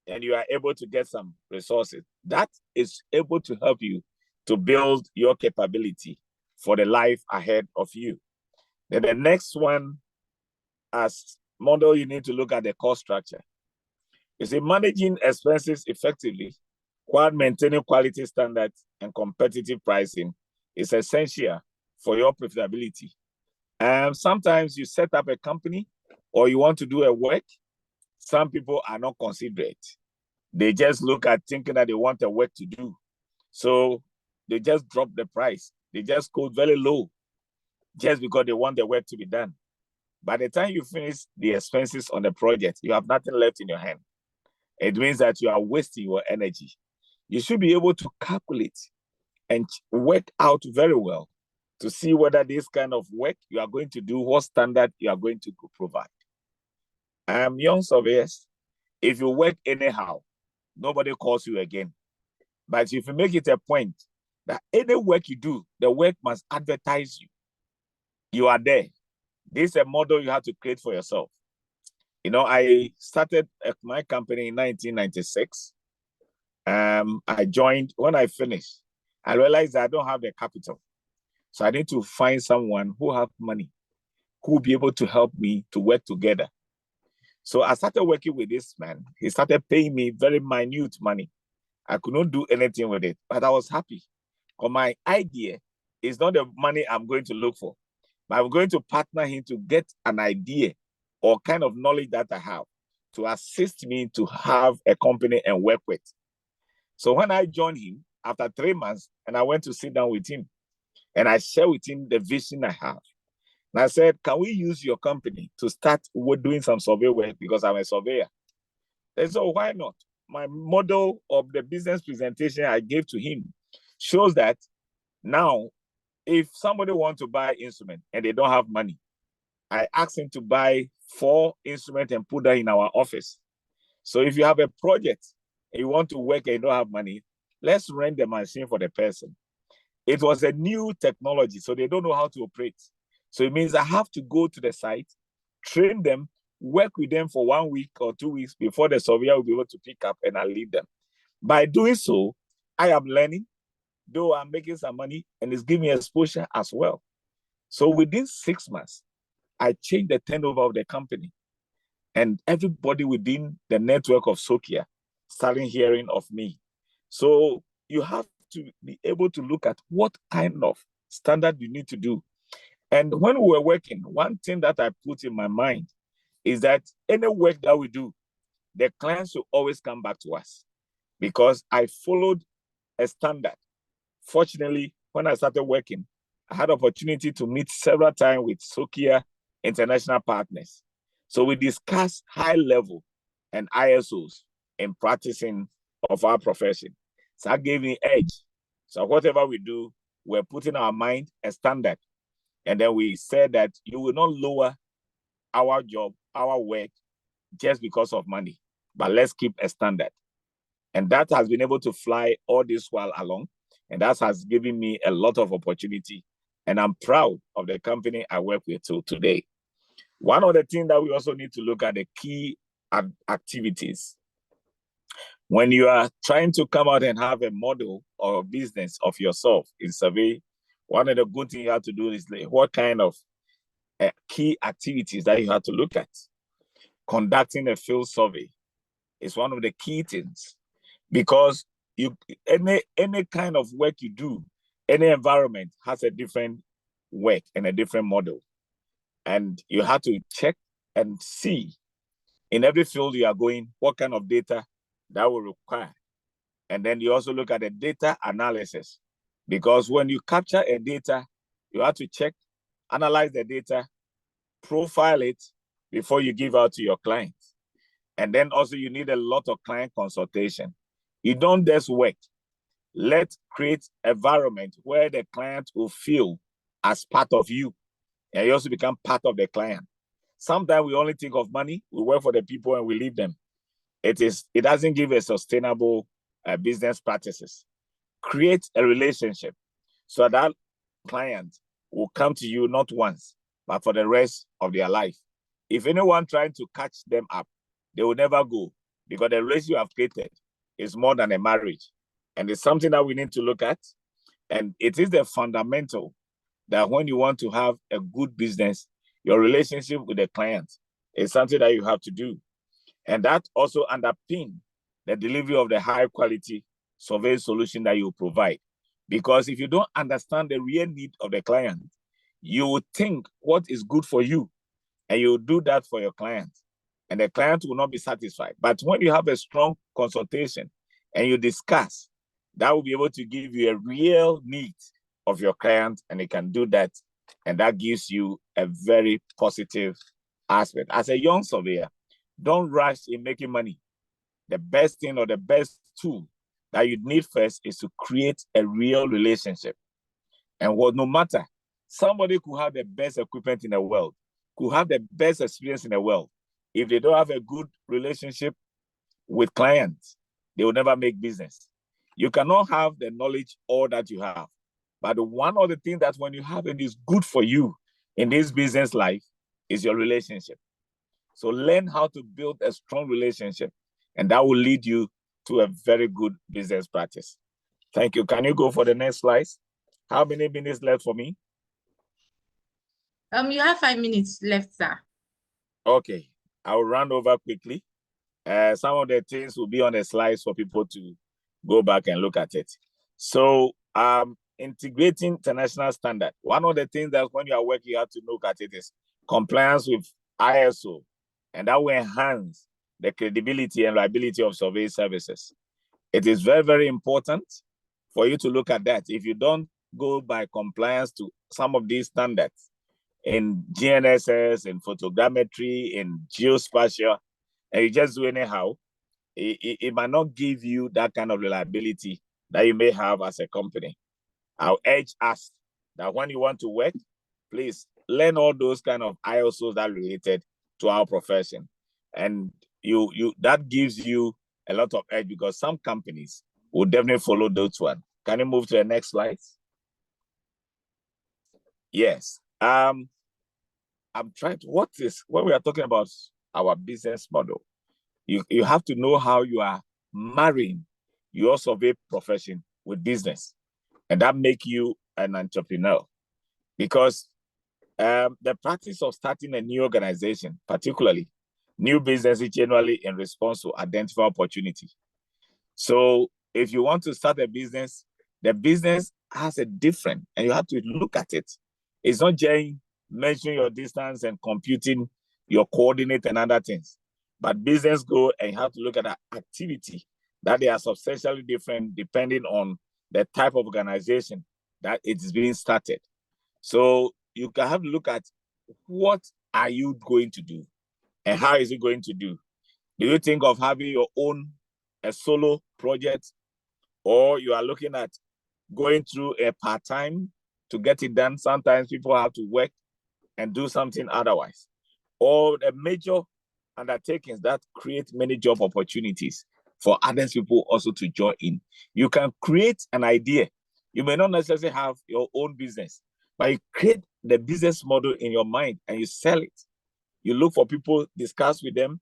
H: and you are able to get some resources. That is able to help you to build your capability for the life ahead of you. Then the next one, as model, you need to look at the cost structure. You see, managing expenses effectively while maintaining quality standards and competitive pricing is essential for your profitability. Sometimes you set up a company or you want to do a work, some people are not considerate. They just look at thinking that they want a work to do. So they just drop the price. They just go very low just because they want the work to be done. By the time you finish the expenses on the project, you have nothing left in your hand. It means that you are wasting your energy. You should be able to calculate and work out very well to see whether this kind of work you are going to do, what standard you are going to provide. Young surveyors, if you work anyhow, nobody calls you again. But if you make it a point that any work you do, the work must advertise you. You are there. This is a model you have to create for yourself. You know, I started my company in 1996. I joined, when I finished, I realized that I don't have the capital. So I need to find someone who have money, who will be able to help me to work together. So I started working with this man. He started paying me very minute money. I could not do anything with it, but I was happy. Because my idea is not the money I'm going to look for, but I'm going to partner him to get an idea or kind of knowledge that I have to assist me to have a company and work with. So when I joined him after 3 months, and I went to sit down with him, and I shared with him the vision I have. And I said, can we use your company to start doing some survey work because I'm a surveyor? They said, oh, why not? My model of the business presentation I gave to him shows that now, if somebody wants to buy instrument and they don't have money, I ask him to buy 4 instruments and put that in our office. So if you have a project and you want to work and you don't have money, let's rent the machine for the person. It was a new technology, so they don't know how to operate. So it means I have to go to the site, train them, work with them for 1 week or 2 weeks before the surveyor will be able to pick up and I lead them. By doing so, I am learning, though I'm making some money, and it's giving me exposure as well. So within 6 months, I changed the turnover of the company. And everybody within the network of Sokia started hearing of me. So you have to be able to look at what kind of standard you need to do. And when we were working, one thing that I put in my mind is that any work that we do, the clients will always come back to us because I followed a standard. Fortunately, when I started working, I had opportunity to meet several times with Sokia international partners. So we discussed high level and ISOs in practicing of our profession. So that gave me edge. So whatever we do, we're putting our mind a standard. And then we said that you will not lower our job, our work, just because of money, but let's keep a standard. And that has been able to fly all this while along. And that has given me a lot of opportunity. And I'm proud of the company I work with till today. One of the things that we also need to look at the key activities. When you are trying to come out and have a model or a business of yourself in survey, one of the good things you have to do is like, what kind of key activities that you have to look at. Conducting a field survey is one of the key things because any kind of work you do, any environment has a different work and a different model. And you have to check and see in every field you are going, what kind of data that will require. And then you also look at the data analysis because when you capture a data, you have to check, analyze the data, profile it before you give out to your clients. And then also you need a lot of client consultation. You don't just work. Let's create an environment where the client will feel as part of you and you also become part of the client. Sometimes we only think of money, we work for the people and we leave them. It doesn't give a sustainable business practices. Create a relationship so that client will come to you not once, but for the rest of their life. If anyone trying to catch them up, they will never go because the relationship you have created is more than a marriage. And it's something that we need to look at. And it is the fundamental that when you want to have a good business, your relationship with the client is something that you have to do. And that also underpins the delivery of the high quality survey solution that you provide. Because if you don't understand the real need of the client, you will think what is good for you and you will do that for your client. And the client will not be satisfied. But when you have a strong consultation and you discuss, that will be able to give you a real need of your client and it can do that. And that gives you a very positive aspect. As a young surveyor, don't rush in making money. The best thing or the best tool that you need first is to create a real relationship. And no matter, somebody could have the best equipment in the world, could have the best experience in the world. If they don't have a good relationship with clients, they will never make business. You cannot have the knowledge all that you have. But one of the things that when you have it is good for you in this business life is your relationship. So learn how to build a strong relationship, and that will lead you to a very good business practice. Thank you. Can you go for the next slide? How many minutes left for me?
B: You have 5 minutes left, sir.
H: Okay, I'll run over quickly. Some of the things will be on the slides for people to go back and look at it. So integrating international standard. One of the things that when you are working, you have to look at it is compliance with ISO, and that will enhance the credibility and reliability of survey services. It is very, very important for you to look at that. If you don't go by compliance to some of these standards in GNSS, in photogrammetry, in geospatial, and you just do anyhow, it might not give you that kind of reliability that you may have as a company. I'll urge us that when you want to work, please learn all those kind of ISOs that are related to our profession. And that gives you a lot of edge, because some companies will definitely follow those one. Can you move to the next slide? Yes. I'm trying to, when we are talking about our business model, you have to know how you are marrying your survey profession with business, and that make you an entrepreneur. Because the practice of starting a new organization, particularly new business, is generally in response to identify opportunity. So if you want to start a business, the business has a different, and you have to look at it. It's not just measuring your distance and computing your coordinate and other things, but business go and you have to look at the activity that they are substantially different depending on the type of organization that it is being started. So you can have a look at what are you going to do and how is it going to do? Do you think of having your own a solo project, or you are looking at going through a part-time to get it done? Sometimes people have to work and do something otherwise. Or the major undertakings that create many job opportunities for other people also to join in. You can create an idea. You may not necessarily have your own business, but you create the business model in your mind and you sell it. You look for people, discuss with them,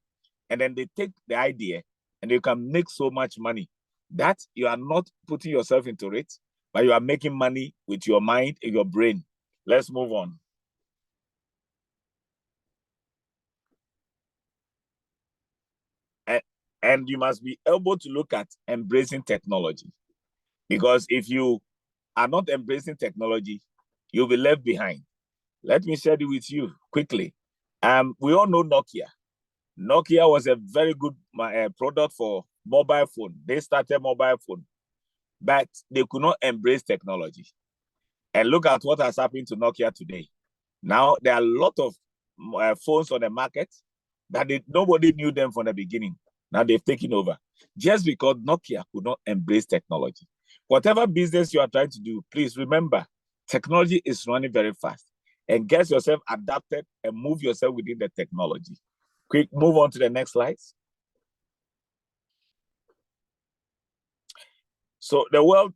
H: and then they take the idea and you can make so much money that you are not putting yourself into it, but you are making money with your mind and your brain. Let's move on. And you must be able to look at embracing technology, because if you are not embracing technology, you'll be left behind. Let me share it with you quickly. We all know Nokia. Nokia was a very good product for mobile phone. They started mobile phone, but they could not embrace technology. And look at what has happened to Nokia today. Now, there are a lot of phones on the market that nobody knew them from the beginning. Now they've taken over just because Nokia could not embrace technology. Whatever business you are trying to do, please remember, technology is running very fast, and get yourself adapted and move yourself within the technology. Quick, move on to the next slide. So the world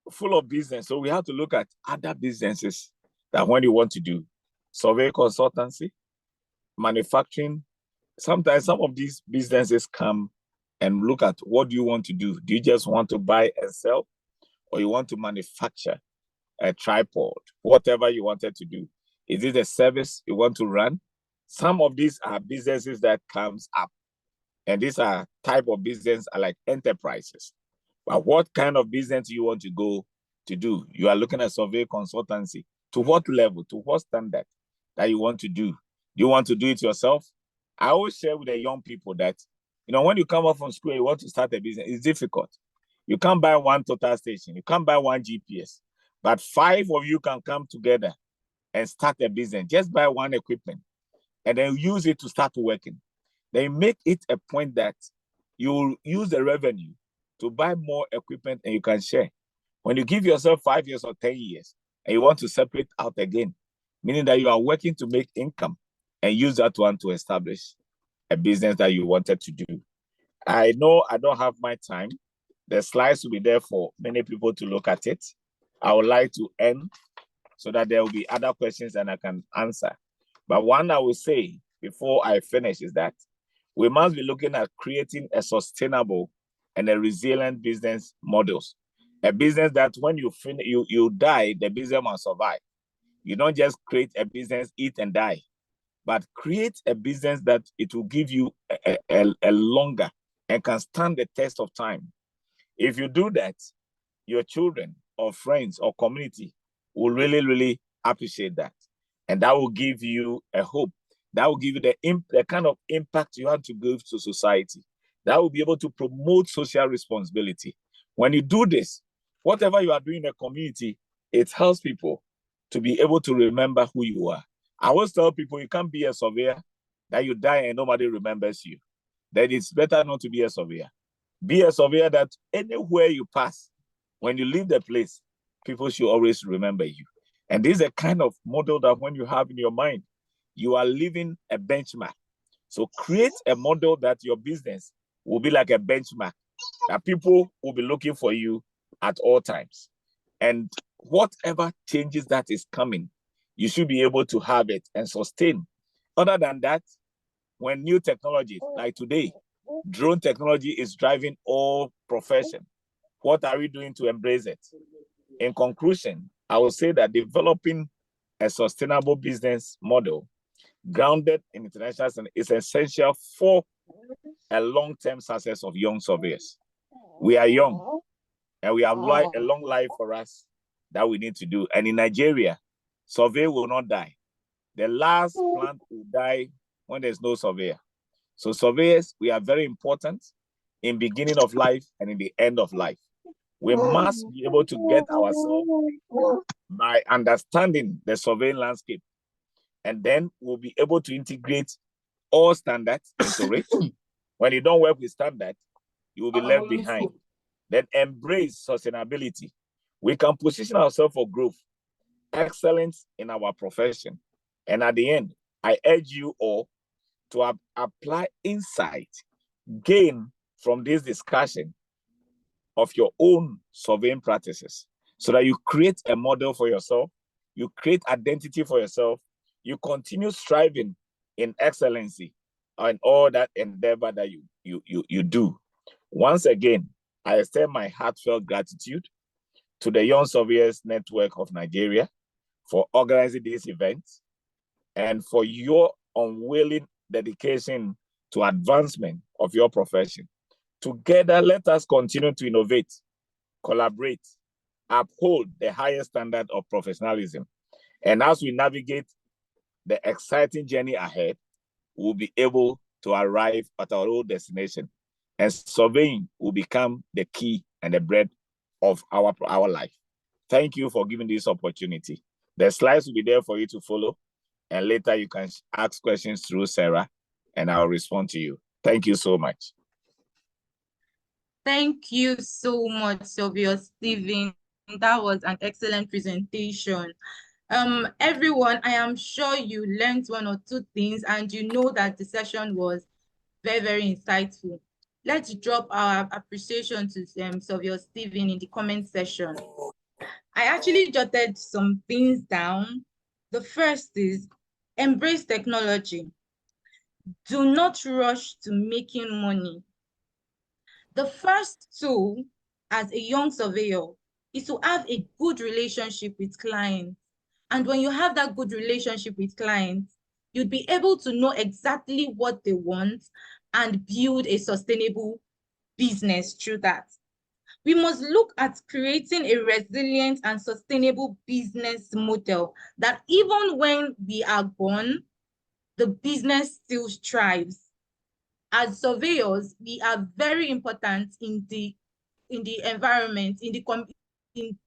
H: full of business. So we have to look at other businesses that when you want to do survey consultancy, manufacturing. Sometimes some of these businesses come and look at what do you want to do? Do you just want to buy and sell, or you want to manufacture a tripod, whatever you wanted to do? Is it a service you want to run? Some of these are businesses that comes up, and these are type of business are like enterprises. But what kind of business you want to go to do? You are looking at survey consultancy. To what level, to what standard that you want to do? Do you want to do it yourself? I always share with the young people that, when you come up from school, you want to start a business, it's difficult. You can't buy one total station, you can't buy one GPS, but 5 of you can come together and start a business. Just buy one equipment and then use it to start working. Then make it a point that you'll use the revenue to buy more equipment and you can share. When you give yourself 5 years or 10 years and you want to separate out again, meaning that you are working to make income and use that one to establish a business that you wanted to do. I know I don't have my time. The slides will be there for many people to look at it. I would like to end so that there will be other questions and I can answer. But one I will say before I finish is that we must be looking at creating a sustainable and a resilient business models. A business that when you finish, you die, the business must survive. You don't just create a business, eat and die, but create a business that it will give you a longer and can stand the test of time. If you do that, your children or friends or community will really, really appreciate that. And that will give you a hope. That will give you the kind of impact you have to give to society. That will be able to promote social responsibility. When you do this, whatever you are doing in the community, it helps people to be able to remember who you are. I always tell people you can't be a surveyor, that you die and nobody remembers you. That it's better not to be a surveyor. Be a surveyor that anywhere you pass, when you leave the place, people should always remember you. And this is a kind of model that when you have in your mind, you are leaving a benchmark. So create a model that your business will be like a benchmark, that people will be looking for you at all times. And whatever changes that is coming, you should be able to have it and sustain. Other than that, when new technology, like today, drone technology is driving all profession. What are we doing to embrace it? In conclusion, I will say that developing a sustainable business model grounded in international is essential for a long-term success of young surveyors. We are young and we have a long life for us that we need to do. And in Nigeria, survey will not die. The last plant will die when there's no surveyor. So surveyors, we are very important in beginning of life and in the end of life. We must be able to get ourselves by understanding the surveying landscape. And then we'll be able to integrate all standards into it. When you don't work with standards, you will be left behind. Then embrace sustainability. We can position ourselves for growth, excellence in our profession. And at the end, I urge you all to apply insight, gain from this discussion of your own surveying practices so that you create a model for yourself, you create identity for yourself, you continue striving in excellency and all that endeavor that you do. Once again, I extend my heartfelt gratitude to the Young Surveyors Network of Nigeria for organizing this event and for your unwavering dedication to advancement of your profession. Together, let us continue to innovate, collaborate, uphold the highest standard of professionalism. And as we navigate the exciting journey ahead, we'll be able to arrive at our own destination. And surveying will become the key and the bread of our life. Thank you for giving this opportunity. The slides will be there for you to follow. And later you can ask questions through Sarah and I'll respond to you. Thank you so much.
B: Thank you so much, Surveyor Stephen. That was an excellent presentation. Everyone, I am sure you learned one or two things and you know that the session was very, very insightful. Let's drop our appreciation to Surveyor Stephen in the comment section. I actually jotted some things down. The first is embrace technology. Do not rush to making money. The first tool as a young surveyor is to have a good relationship with clients. And when you have that good relationship with clients, you'd be able to know exactly what they want and build a sustainable business through that. We must look at creating a resilient and sustainable business model that even when we are gone, the business still thrives. As surveyors, we are very important in the environment, in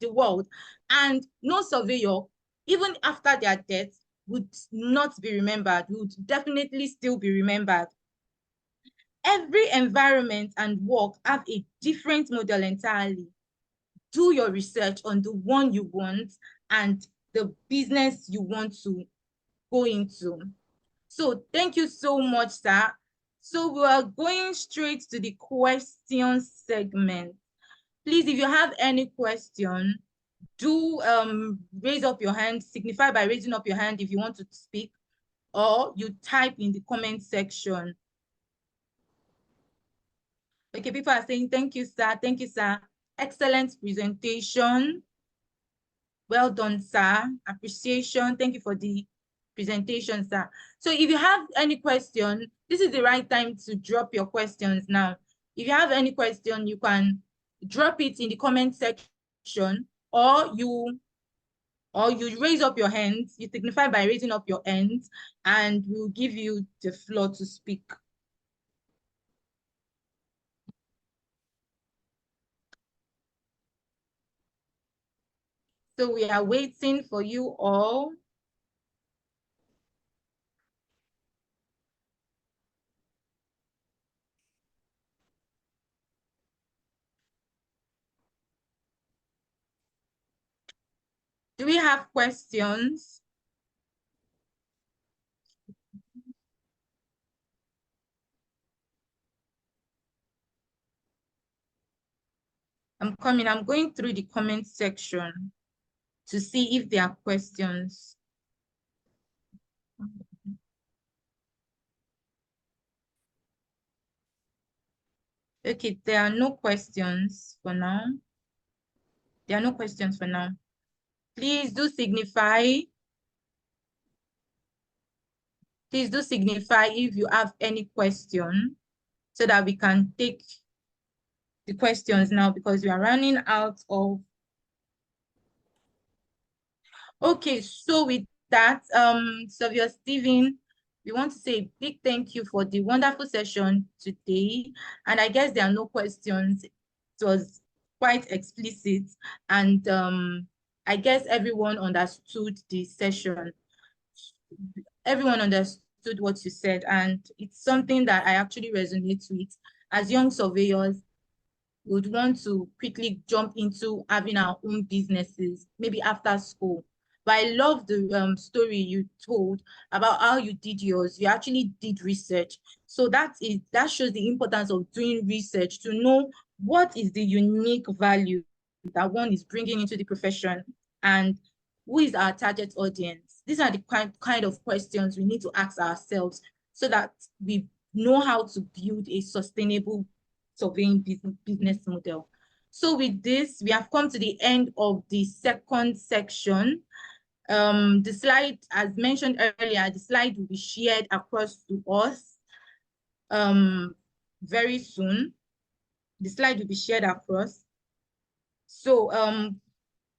B: the world, and no surveyor, even after their death, would not be remembered, would definitely still be remembered. Every environment and work have a different model entirely. Do your research on the one you want and the business you want to go into. So thank you so much, sir. So we are going straight to the question segment. Please, if you have any question, do raise up your hand, signify by raising up your hand if you want to speak, or you type in the comment section. Okay, people are saying, thank you, sir. Thank you, sir. Excellent presentation. Well done, sir. Appreciation. Thank you for the presentation, sir. So if you have any question, this is the right time to drop your questions now. If you have any question, you can drop it in the comment section, or you raise up your hands. You signify by raising up your hands, and we'll give you the floor to speak. So we are waiting for you all. Do we have questions? I'm going through the comment section to see if there are questions. Okay, there are no questions for now. There are no questions for now. Please do signify. Please do signify if you have any question so that we can take the questions now, because we are running out of. Okay, so with that, Saviour Stephen, we want to say a big thank you for the wonderful session today. And I guess there are no questions. It was quite explicit, and I guess everyone understood the session. Everyone understood what you said, and it's something that I actually resonate with. As young surveyors, we would want to quickly jump into having our own businesses, maybe after school. But I love the story you told about how you did yours. You actually did research. So that shows the importance of doing research to know what is the unique value that one is bringing into the profession, and who is our target audience. These are the kind of questions we need to ask ourselves so that we know how to build a sustainable surveying business model. So with this, we have come to the end of the second section. The slide, as mentioned earlier, the slide will be shared across to us very soon. The slide will be shared across. So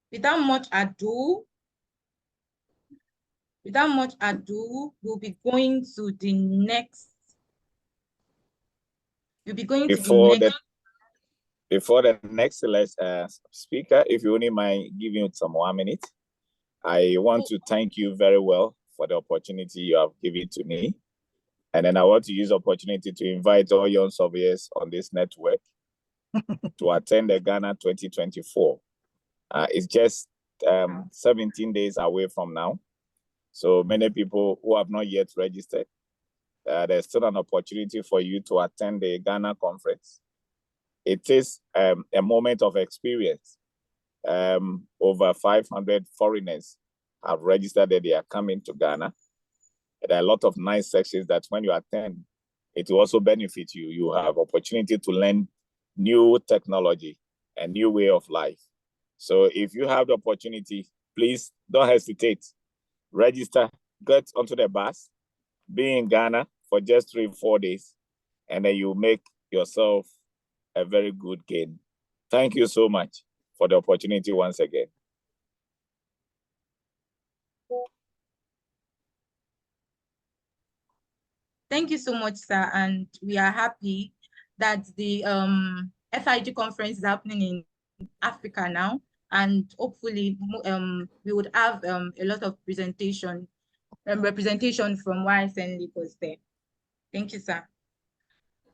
B: without much ado, we'll be going to the next. We'll be going
H: Before
B: to the next.
H: Before the next speaker, if you only mind giving it some 1 minute, I want to thank you very well for the opportunity you have given to me. And then I want to use the opportunity to invite all young surveyors on this network to attend the Ghana 2024. It's just 17 days away from now. So many people who have not yet registered, there's still an opportunity for you to attend the Ghana conference. It is a moment of experience. Over 500 foreigners have registered that they are coming to Ghana. There are a lot of nice sections that when you attend, it will also benefit you. You have opportunity to learn new technology and new way of life. So if you have the opportunity, please don't hesitate. Register, get onto the bus, be in Ghana for just 3-4 days, and then you make yourself a very good gain. Thank you so much for the opportunity once again.
B: Thank you so much, sir. And we are happy that the FIG conference is happening in Africa now. And hopefully we would have a lot of representation from YSN Lagos there. Thank you, sir.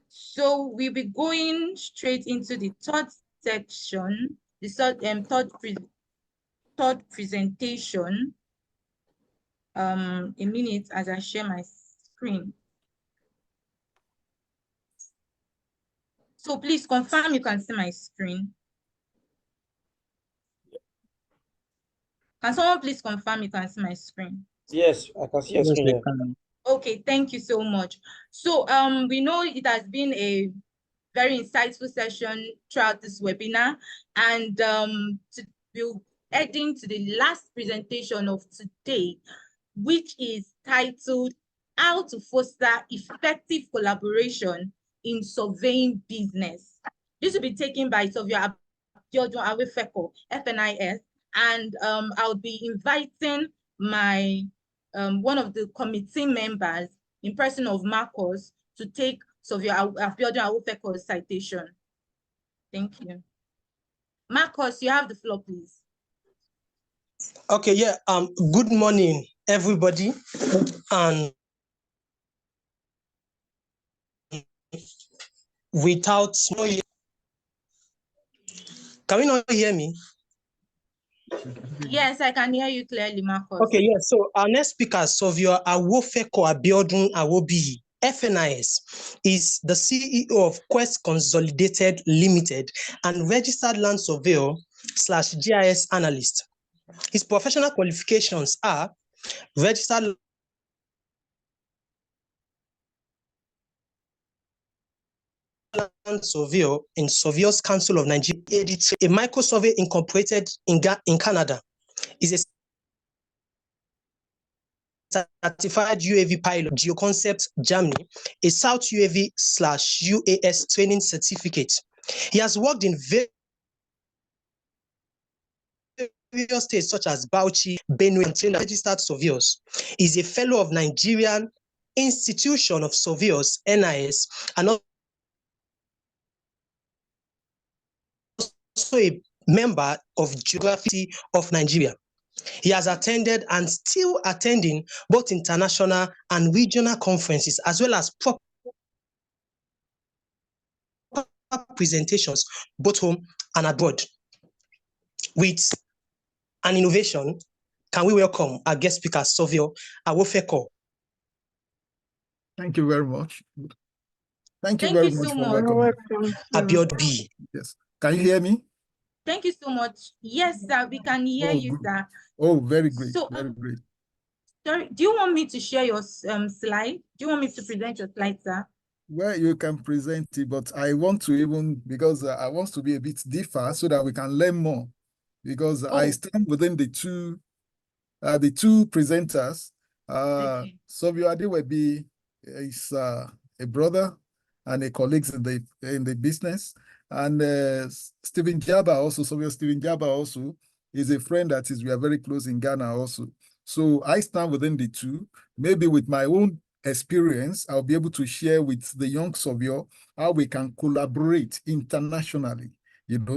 B: So we'll be going straight into the third section, the third presentation. A minute as I share my screen. So please confirm you can see my screen. Can someone please confirm you can see my screen?
C: Yes, I can see your screen here.
B: Okay, thank you so much. So we know it has been a very insightful session throughout this webinar, and we'll heading to the last presentation of today, which is titled How to Foster Effective Collaboration in Surveying Business. This will be taken by Surveyor Abiodun Awefeko, FNIS, and I'll be inviting my one of the committee members in person of Marcus to take Surveyor Abiodun Awefeko's citation. Thank you. Marcus, you have the floor, please.
I: Okay, yeah. Good morning, everybody. And without noise, can we not hear me?
B: Yes, I can hear you clearly, Marcus.
I: Okay, yeah. So our next speaker, Surveyor Awefeko Abiodun Awobiyi, FNIS, is the CEO of Quest Consolidated Limited and registered land surveyor / GIS analyst. His professional qualifications are registered land surveyor in Surveyors Council of Nigeria, a microsurvey incorporated in Canada, is a certified UAV pilot, GeoConcept Germany, a South UAV / UAS training certificate. He has worked in various states such as Bauchi, Benue, and trained registered surveyors. He is a fellow of Nigerian Institution of Surveyors, NIS, and also a member of Geography of Nigeria. He has attended and still attending both international and regional conferences, as well as proper presentations, both home and abroad. With an innovation, can we welcome our guest speaker, Surveyor Awefeko?
J: Thank you very much. Thank you very much
B: so
J: for welcoming.
I: Abiodun.
J: Yes. Can you hear me?
B: Thank you so much. Yes, sir, we can hear you,
J: good.
B: sir.
J: Oh, very great.
B: So,
J: very great.
B: Sorry, do you want me to share your slide? Do you want me to present your slide, sir?
J: Well, you can present it, but I want to even, because I want to be a bit different so that we can learn more. Because I stand within the two presenters.
B: Okay.
J: Surveyor Adewebi is a brother and a colleague in the business. And Stephen Jaba also, Surveyor Stephen Jaba also is a friend we are very close in Ghana also. So I stand within the two. Maybe with my own experience, I'll be able to share with the young surveyor how we can collaborate internationally,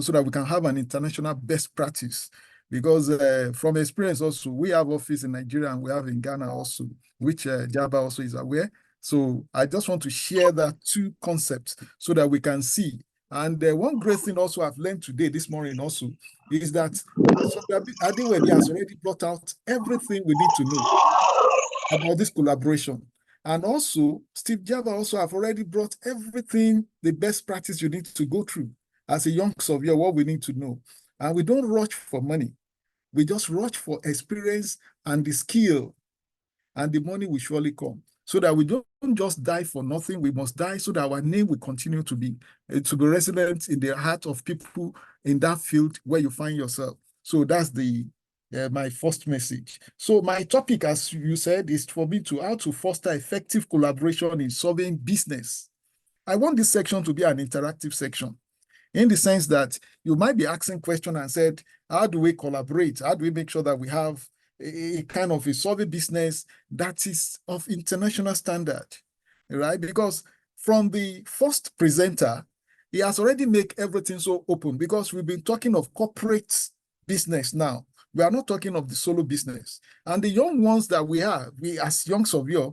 J: so that we can have an international best practice. Because from experience also, we have office in Nigeria and we have in Ghana also, which Jaba also is aware. So I just want to share that two concepts so that we can see. And one great thing also I've learned this morning also, is that Adewebi has already brought out everything we need to know about this collaboration. And also, Steve Jaba also have already brought everything, the best practice you need to go through as a young surveyor, what we need to know. And we don't rush for money. We just rush for experience and the skill, and the money will surely come. So that we don't just die for nothing. We must die so that our name will continue to be resident in the heart of people in that field where you find yourself. So that's my first message. So my topic, as you said, is for me how to foster effective collaboration in surveying business. I want this section to be an interactive section, in the sense that you might be asking questions and said, how do we collaborate? How do we make sure that we have a kind of a survey business that is of international standard, right? Because from the first presenter, he has already made everything so open, because we've been talking of corporate business now. We are not talking of the solo business. And the young ones that we as young surveyor,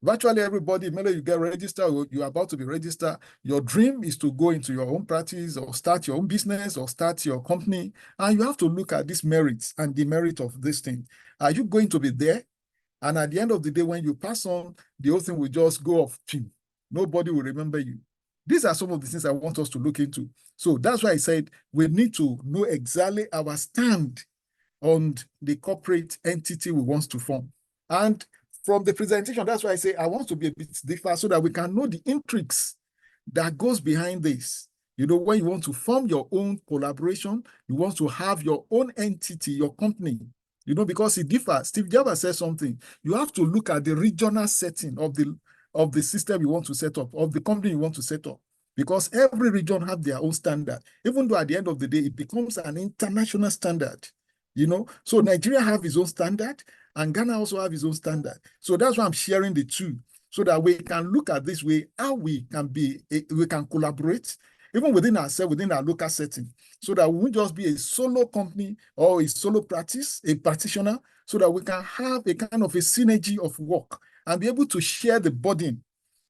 J: virtually everybody, whether you get registered or you're about to be registered, your dream is to go into your own practice or start your own business or start your company. And you have to look at these merits and the merit of this thing. Are you going to be there? And at the end of the day, when you pass on, the whole thing will just go off. Nobody will remember you. These are some of the things I want us to look into. So that's why I said we need to know exactly our stand on the corporate entity we want to form. And from the presentation, that's why I say I want to be a bit different so that we can know the intrigues that goes behind this. You know, when you want to form your own collaboration, you want to have your own entity, your company, you know, because it differs. Steve Jobs said something. You have to look at the regional setting of the system you want to set up, of the company you want to set up, because every region have their own standard, even though at the end of the day, it becomes an international standard, you know. So Nigeria have its own standard, and Ghana also have its own standard. So that's why I'm sharing the two, so that we can look at this way, how we can collaborate, even within ourselves, within our local setting, so that we won't just be a solo company or a solo practice, a practitioner, so that we can have a kind of a synergy of work and be able to share the burden.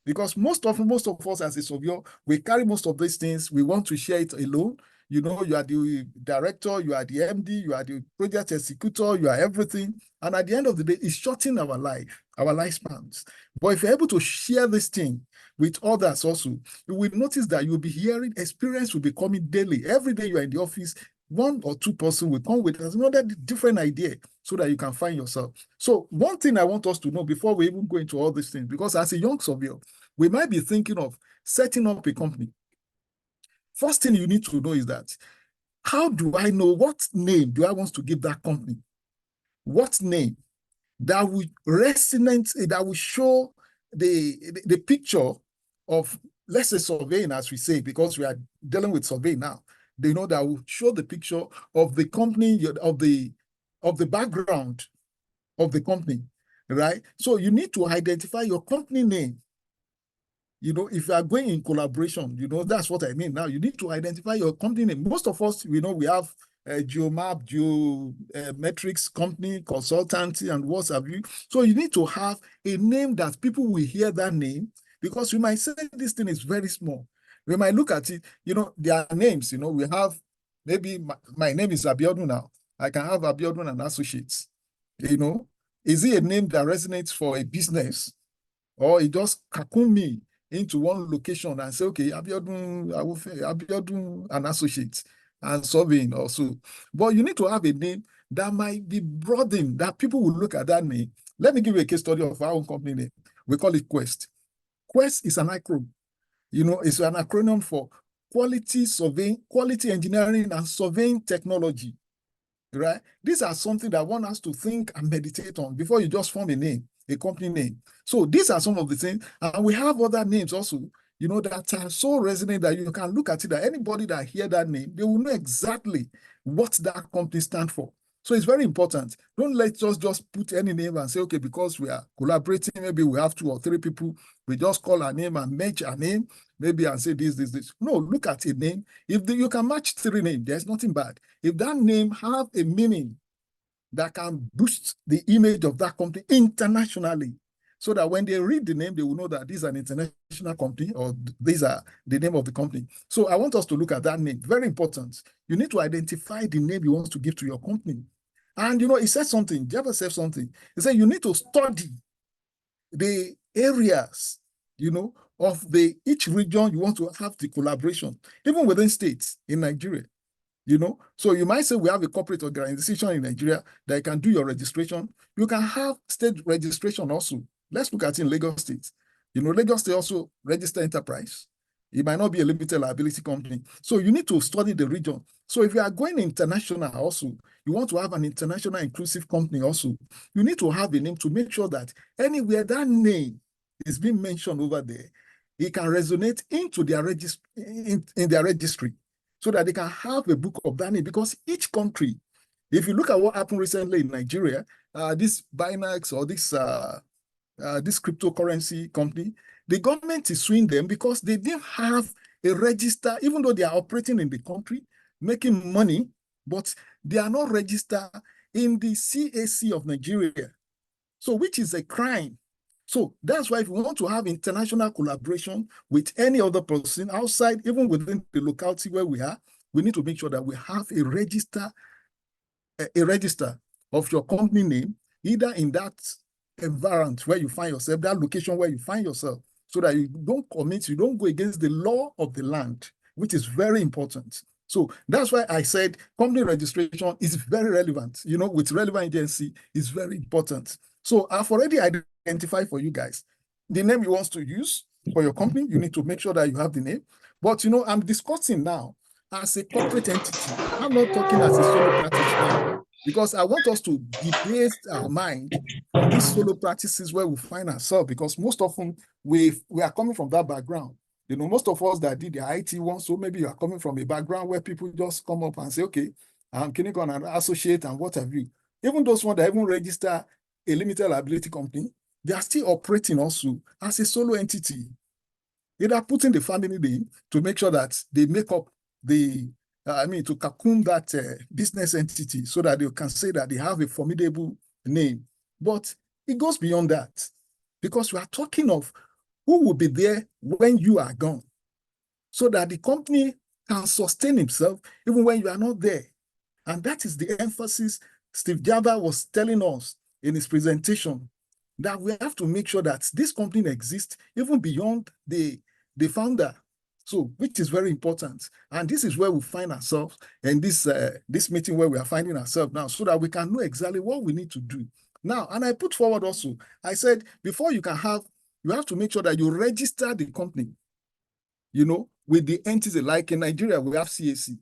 J: Because most of us as a surveyor, we carry most of these things. We want to share it alone. You know, you are the director, you are the MD, you are the project executor, you are everything. And at the end of the day, it's shortening our lifespans. But if you're able to share this thing with others also, you will notice that you'll be hearing, experience will be coming daily. Every day you are in the office, one or two person will come with another different idea so that you can find yourself. So one thing I want us to know before we even go into all these things, because as a young surveyor, we might be thinking of setting up a company. First thing you need to know is that, how do I know what name do I want to give that company? What name that will resonate, that will show the picture of, let's say, surveying, as we say, because we are dealing with surveying now. They know that will show the picture of the company, of the background of the company, right? So you need to identify your company name. You know, if you are going in collaboration, you know, that's what I mean now. You need to identify your company name. Most of us, we know we have Geomap, Geometrics company, consultancy, and what have you. So you need to have a name that people will hear that name, because we might say this thing is very small. We might look at it, you know, their names, you know, we have, maybe my name is Abiodun now. I can have Abiodun and Associates. You know, is it a name that resonates for a business, or it just cocoon me into one location and say, okay, Abiodun and Associates and surveying also. But you need to have a name that might be broadened, that people will look at that name. Let me give you a case study of our own company name. We call it Quest. Quest is an acronym. You know, it's an acronym for quality surveying, quality engineering, and surveying technology, right? These are something that one has to think and meditate on before you just form a name, a company name. So these are some of the things, and we have other names also, you know, that are so resonant that you can look at it, that anybody that hear that name, they will know exactly what that company stands for. So it's very important. Don't let us just put any name and say, okay, because we are collaborating, maybe we have 2 or 3 people, we just call our name and match our name, maybe, and say this. No, look at a name. If you can match 3 names, there's nothing bad. If that name have a meaning that can boost the image of that company internationally, so that when they read the name, they will know that this is an international company, or these are the name of the company. So I want us to look at that name. Very important. You need to identify the name you want to give to your company. And, you know, he said something, Jabba said something. He said, you need to study the areas, you know, of each region you want to have the collaboration, even within states in Nigeria. You know, so you might say we have a corporate organization in Nigeria that can do your registration. You can have state registration also. Let's look at it in Lagos State. You know, Lagos State also register enterprise. It might not be a limited liability company. So you need to study the region. So if you are going international also, you want to have an international inclusive company also, you need to have a name to make sure that anywhere that name is being mentioned over there, it can resonate into their in their registry, so that they can have a book of that name. Because each country, if you look at what happened recently in Nigeria, this Binance or this cryptocurrency company, the government is suing them because they didn't have a register, even though they are operating in the country, making money, but they are not registered in the CAC of Nigeria. So, which is a crime. So that's why if we want to have international collaboration with any other person outside, even within the locality where we are, we need to make sure that we have a register of your company name, either in that environment where you find yourself, that location where you find yourself. so that you don't commit, you don't go against the law of the land, which is very important. So that's why I said company registration is very relevant, with relevant agency is very important. So I've already identified for you guys the name you want to use for your company. You need to make sure that you have the name. But, I'm discussing now as a corporate entity. I'm not talking as a solo practice now, because I want us to debase our mind from these solo practices where we find ourselves, because most often we are coming from that background. Most of us that did the IT one, so maybe you are coming from a background where people just come up and say, okay, I'm Kinikon and associate and what have you. Even those ones that even register a limited liability company, they are still operating also as a solo entity. They are putting the family name to make sure that they make up to cocoon that business entity so that they can say that they have a formidable name. But it goes beyond that, because we are talking of who will be there when you are gone, so that the company can sustain himself even when you are not there. And that is the emphasis Steve Jabba was telling us in his presentation, that we have to make sure that this company exists even beyond the founder. So, which is very important. And this is where we find ourselves in this meeting where we are finding ourselves now, so that we can know exactly what we need to do. Now, and I put forward also, I said, before you have to make sure that you register the company, with the entity. Like in Nigeria, we have CAC.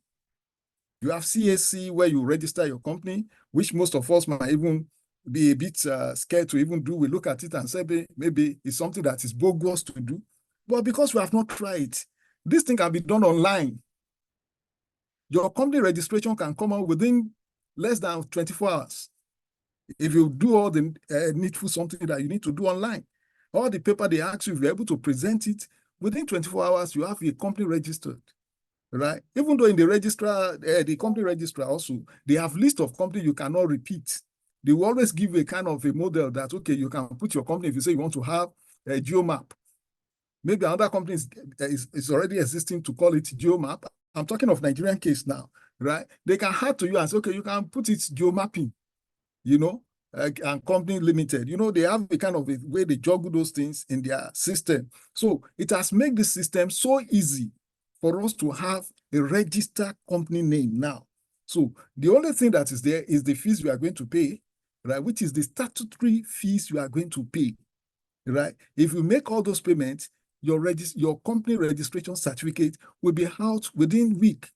J: You have CAC where you register your company, which most of us might even be a bit scared to even do. We look at it and say, maybe it's something that is bogus to do. But because we have not tried, this thing can be done online. Your company registration can come out within less than 24 hours. If you do all the needful something that you need to do online, all the paper they ask you, if you're able to present it, within 24 hours, you have your company registered, right? Even though in the registrar, the company registrar also, they have list of companies you cannot repeat. They will always give you a kind of a model that, okay, you can put your company, if you say you want to have a GeoMap. Maybe another company is already existing to call it GeoMap. I'm talking of Nigerian case now, right? They can add to you and say, okay, you can put it GeoMapping, and company limited. They have a kind of a way they juggle those things in their system. So it has made the system so easy for us to have a registered company name now. So the only thing that is there is the fees we are going to pay, right? Which is the statutory fees you are going to pay, right? If you make all those payments, your company registration certificate will be out within a week,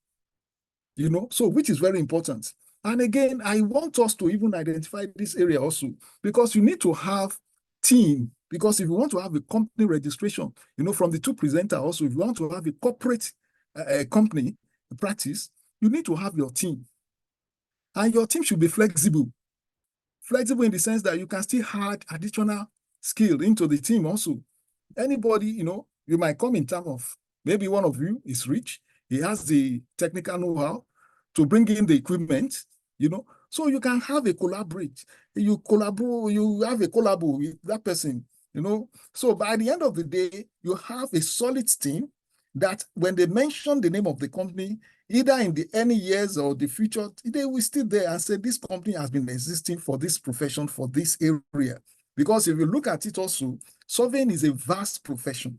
J: so which is very important. And again, I want us to even identify this area also, because you need to have team. Because if you want to have a company registration, from the two presenters also, if you want to have a corporate company practice, you need to have your team. And your team should be flexible. Flexible in the sense that you can still add additional skill into the team also. Anybody, you might come in terms of, maybe one of you is rich, he has the technical know-how to bring in the equipment, so you can have a collaborate. You have a collab with that person, So by the end of the day, you have a solid team that when they mention the name of the company, either in the any years or the future, they will still there and say, this company has been existing for this profession, for this area. Because if you look at it also, surveying is a vast profession.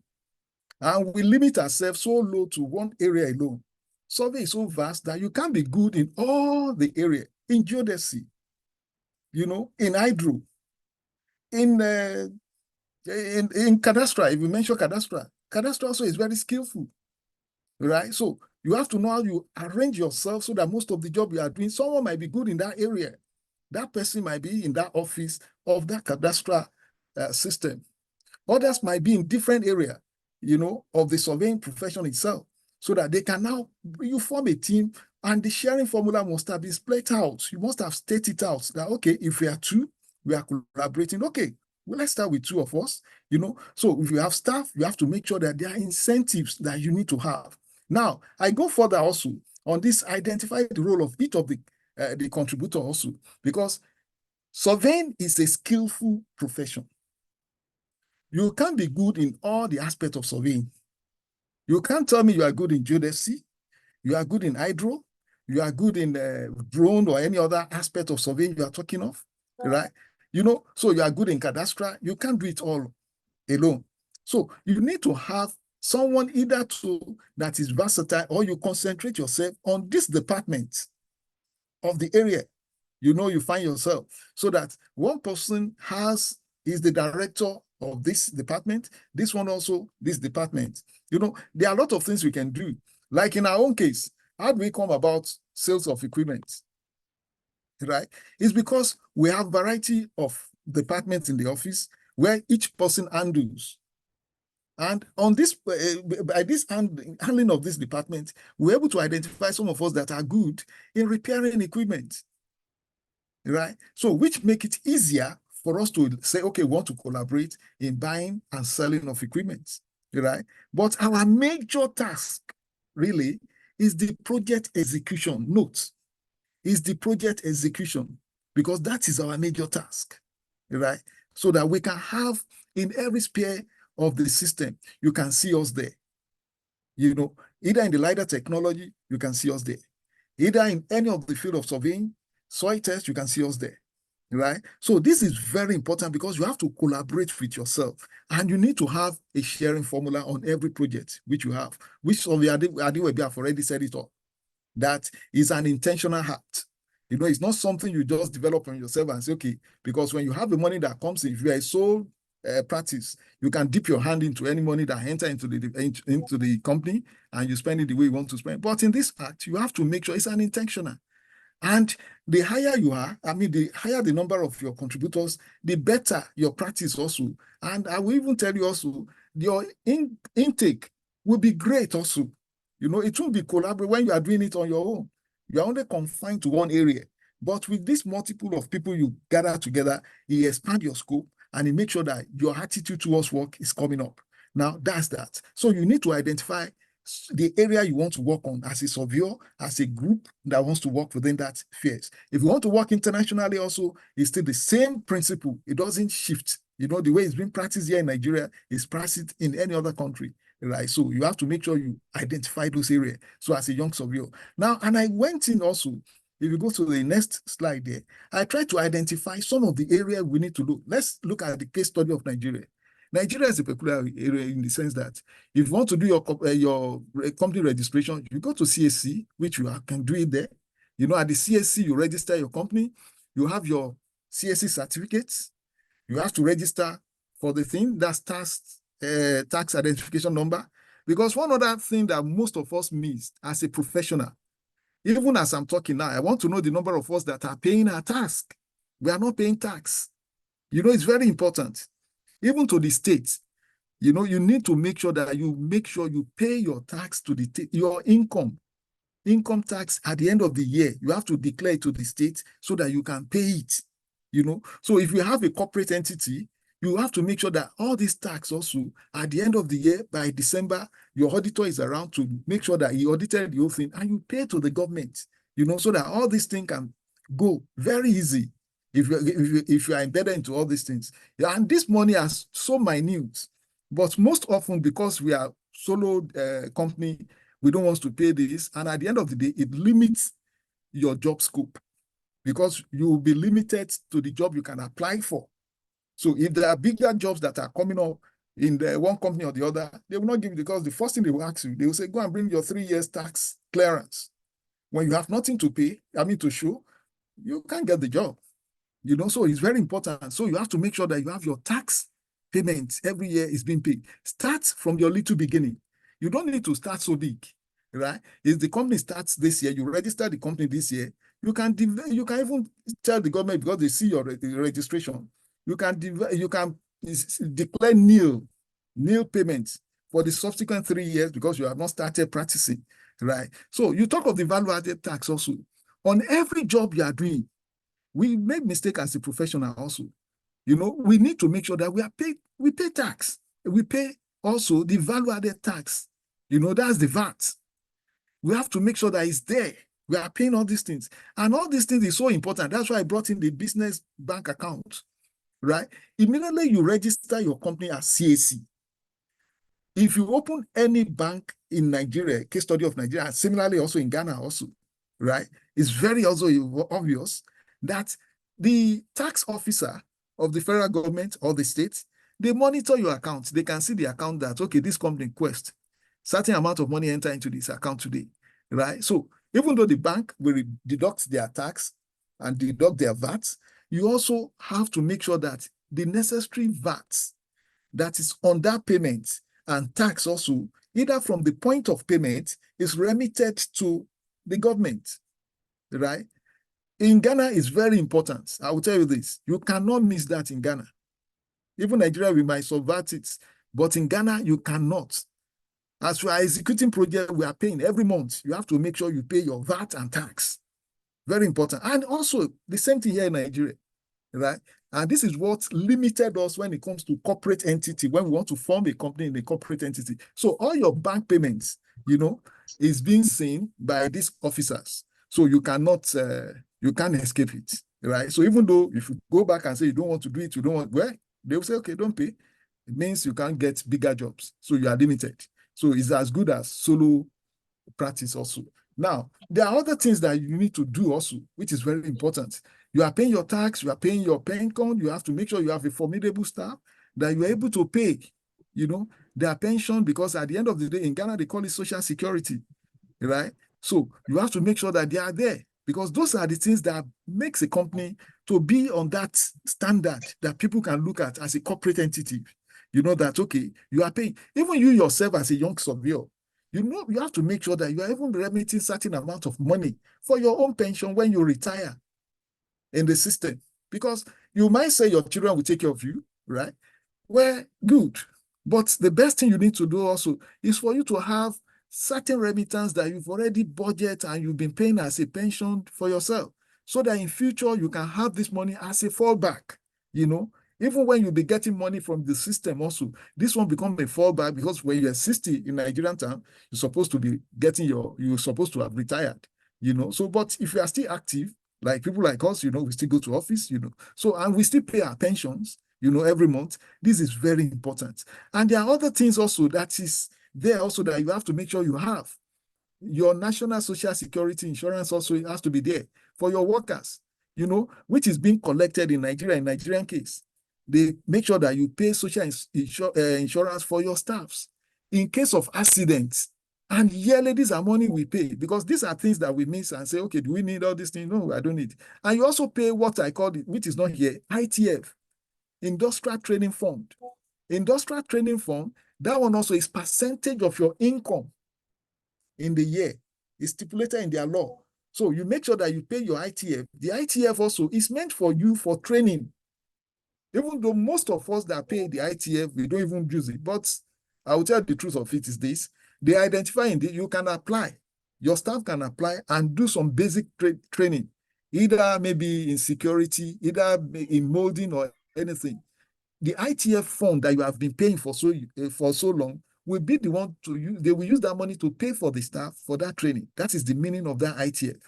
J: And we limit ourselves so low to one area alone. Survey is so vast that you can't be good in all the area. In geodesy, in hydro, in cadastra. If you mention cadastra also is very skillful, right? So you have to know how you arrange yourself so that most of the job you are doing, someone might be good in that area. That person might be in that office of that cadastra system. Others might be in different area, of the surveying profession itself, so that they can now, you form a team, and the sharing formula must have been split out. You must have stated out that, okay, if we are two, we are collaborating. Okay, well, let's start with two of us, So if you have staff, you have to make sure that there are incentives that you need to have. Now, I go further also on this, identify the role of each of the contributor also, because surveying is a skillful profession. You can't be good in all the aspects of surveying. You can't tell me you are good in geodesy, you are good in hydro, you are good in drone or any other aspect of surveying you are talking of, right? So you are good in cadastra. You can't do it all alone. So you need to have someone either that is versatile, or you concentrate yourself on this department of the area you find yourself, so that one person is the director of this department, this one also this department. There are a lot of things we can do. Like in our own case, how do we come about sales of equipment? Right? It's because we have variety of departments in the office where each person handles. And on this, by this handling of this department, we're able to identify some of us that are good in repairing equipment, right? So which make it easier for us to say, okay, we want to collaborate in buying and selling of equipment, right? But our major task really is the project execution. Note, is the project execution, because that is our major task, right? So that we can have in every sphere of the system, you can see us there. Either in the LiDAR technology, you can see us there. Either in any of the field of surveying, soil test, you can see us there, right? So this is very important, because you have to collaborate with yourself, and you need to have a sharing formula on every project which you have, which Adewebi have already said it all. That is an intentional act. It's not something you just develop on yourself and say, okay, because when you have the money that comes in, if you are a sole practice, you can dip your hand into any money that enter into the company, and you spend it the way you want to spend. But in this act, you have to make sure it's an intentional. And the higher you are, the higher the number of your contributors, the better your practice also. And I will even tell you also, your intake will be great also. It won't be collaborative when you are doing it on your own. You are only confined to one area. But with this multiple of people you gather together, you expand your scope, and you make sure that your attitude towards work is coming up. Now, that's that. So you need to identify the area you want to work on as a surveyor, as a group that wants to work within that phase. If you want to work internationally also, it's still the same principle. It doesn't shift. The way it's been practiced here in Nigeria is practiced in any other country, right? So you have to make sure you identify those areas. So as a young surveyor. Now, and I went in also, if you go to the next slide there, I tried to identify some of the areas we need to look. Let's look at the case study of Nigeria. Nigeria is a peculiar area in the sense that if you want to do your company registration, you go to CAC, which you can do it there. At the CAC, you register your company. You have your CAC certificates. You have to register for the thing that's tax identification number. Because one other thing that most of us miss as a professional, even as I'm talking now, I want to know the number of us that are paying our tax. We are not paying tax. It's very important. Even to the state, you need to make sure that you pay your tax to your income tax at the end of the year. You have to declare it to the state so that you can pay it. So if you have a corporate entity, you have to make sure that all these tax also at the end of the year, by December, your auditor is around to make sure that he audited the whole thing, and you pay to the government, so that all these things can go very easy. If you are embedded into all these things. And this money is so minute, but most often, because we are solo company, we don't want to pay this. And at the end of the day, it limits your job scope, because you will be limited to the job you can apply for. So if there are bigger jobs that are coming up in the one company or the other, they will not give you, because the first thing they will ask you, they will say, go and bring your 3 years tax clearance. When you have nothing to pay, to show, you can't get the job. So it's very important. So you have to make sure that you have your tax payments every year is being paid. Start from your little beginning. You don't need to start so big, right? If the company starts this year, you register the company this year, you can even tell the government, because they see your registration, you can declare nil payments for the subsequent 3 years, because you have not started practicing, right? So you talk of the value-added tax also. On every job you are doing, we make mistake as a professional also. We need to make sure that we pay tax. We pay also the value-added tax. That's the VAT. We have to make sure that it's there. We are paying all these things. And all these things is so important. That's why I brought in the business bank account, right? Immediately you register your company as CAC. If you open any bank in Nigeria, case study of Nigeria, and similarly also in Ghana also, right? It's very also obvious that the tax officer of the federal government or the state, they monitor your account. They can see the account that, okay, this company Quest, certain amount of money enter into this account today, right? So even though the bank will deduct their tax and deduct their VAT, you also have to make sure that the necessary VAT that is on that payment and tax also, either from the point of payment, is remitted to the government, right? In Ghana, it's very important. I will tell you this, you cannot miss that in Ghana. Even Nigeria, we might subvert it, but in Ghana, you cannot. As we are executing project, we are paying every month. You have to make sure you pay your VAT and tax. Very important. And also, the same thing here in Nigeria, right? And this is what limited us when it comes to corporate entity, when we want to form a company in a corporate entity. So all your bank payments, you know, is being seen by these officers. So you cannot, you can't escape it, right? So even though if you go back and say you don't want to do it, you don't want, well, they will say, okay, don't pay. It means you can't get bigger jobs. So you are limited. So it's as good as solo practice also. Now, there are other things that you need to do also, which is very important. You are paying your tax, you are paying your pension, you have to make sure you have a formidable staff that you are able to pay, you know, their pension, because at the end of the day, in Ghana, they call it social security, right? So you have to make sure that they are there, because those are the things that makes a company to be on that standard that people can look at as a corporate entity. You know that, okay, you are paying, even you yourself as a young surveyor, you know, you have to make sure that you are even remitting certain amount of money for your own pension when you retire in the system, because you might say your children will take care of you, right? Well, good. But the best thing you need to do also is for you to have certain remittance that you've already budgeted and you've been paying as a pension for yourself, so that in future you can have this money as a fallback, you know, even when you'll be getting money from the system also, this won't become a fallback, because when you're 60 in Nigerian time, you're supposed to be getting you're supposed to have retired, you know. So, but if you are still active, like people like us, you know, we still go to office, you know, so, and we still pay our pensions, you know, every month. This is very important. And there are other things also that is there also that you have to make sure you have. Your national social security insurance also has to be there for your workers, you know, which is being collected in Nigeria, in Nigerian case. They make sure that you pay social insurance for your staffs in case of accidents. And yearly, these are money we pay, because these are things that we miss and say, okay, do we need all these things? No, I don't need. And you also pay what I call, which is not here, ITF, Industrial Training Fund. Industrial Training Fund, that one also is percentage of your income in the year. It's stipulated in their law. So you make sure that you pay your ITF. The ITF also is meant for you for training. Even though most of us that pay the ITF, we don't even use it. But I will tell you the truth of it is this. They identify in you can apply. Your staff can apply and do some basic training, either maybe in security, either in molding or anything. The ITF fund that you have been paying for so long will be the one to use. They will use that money to pay for the staff for that training. That is the meaning of that ITF.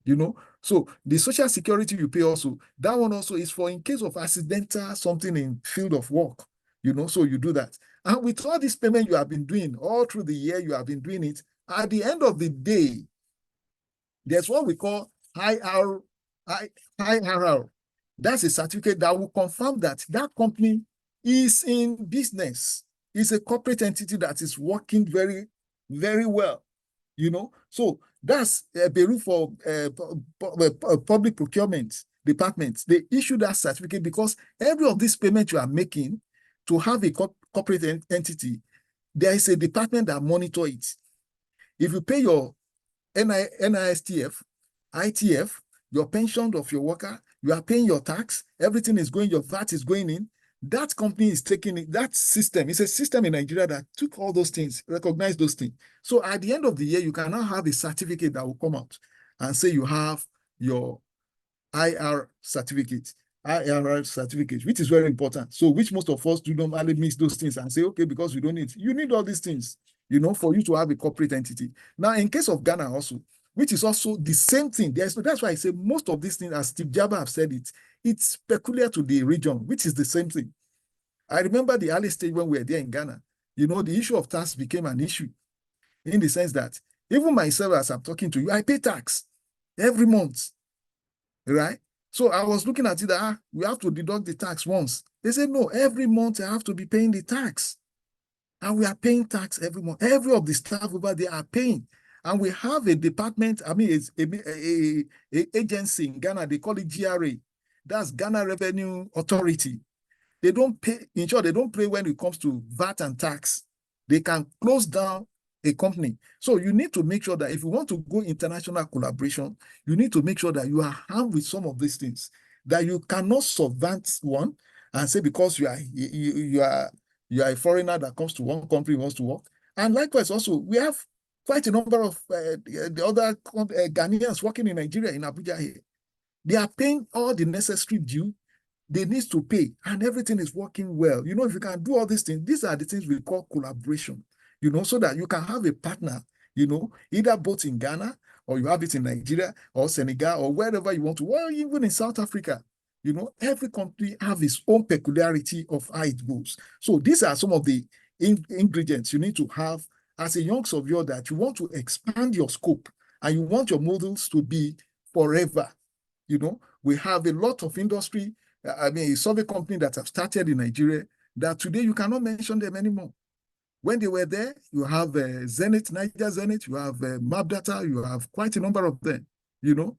J: You know, so the social security you pay also, that one also is for in case of accidental something in field of work, you know, so you do that. And with all this payment you have been doing all through the year, you have been doing it, at the end of the day, there's what we call IRR. That's a certificate that will confirm that that company is in business, is a corporate entity that is working very, very well, you know. So that's Bureau for Public Procurement Department. They issue that certificate because every of these payments you are making to have a corporate entity, there is a department that monitor it. If you pay your NISTF, ITF, your pension of your worker, you are paying your tax, everything is going, your VAT is going in, that company is taking it, that system, it's a system in Nigeria that took all those things, recognized those things. So at the end of the year, you can now have a certificate that will come out and say you have your IRR certificate, which is very important. So which most of us do normally miss those things and say, okay, because we don't need, you need all these things, you know, for you to have a corporate entity. Now, in case of Ghana also, which is also the same thing. That's why I say most of these things, as Steve Jabba have said it, it's peculiar to the region, which is the same thing. I remember the early stage when we were there in Ghana, you know, the issue of tax became an issue in the sense that even myself, as I'm talking to you, I pay tax every month, right? So I was looking at it that we have to deduct the tax once They say, no, every month I have to be paying the tax. And we are paying tax every month. Every of the staff over there are paying. And we have a department, I mean, it's a agency in Ghana, they call it GRA. That's Ghana Revenue Authority. They don't pay, in short, they don't pay when it comes to VAT and tax. They can close down a company. So you need to make sure that if you want to go international collaboration, you need to make sure that you are armed with some of these things, that you cannot subvert one and say because you are a foreigner that comes to one country, wants to work. And likewise, also, we have quite a number of the other Ghanaians working in Nigeria, in Abuja here. They are paying all the necessary due they need to pay, and everything is working well. You know, if you can do all these things, these are the things we call collaboration, you know, so that you can have a partner, you know, either both in Ghana or you have it in Nigeria or Senegal or wherever you want to, or even in South Africa. You know, every country have its own peculiarity of how it goes. So these are some of the ingredients you need to have as a young surveyor, that you want to expand your scope and you want your models to be forever. You know, we have a lot of industry, I mean, a survey company that have started in Nigeria that today you cannot mention them anymore. When they were there, you have Zenith, Niger Zenith, you have MapData, you have quite a number of them, you know,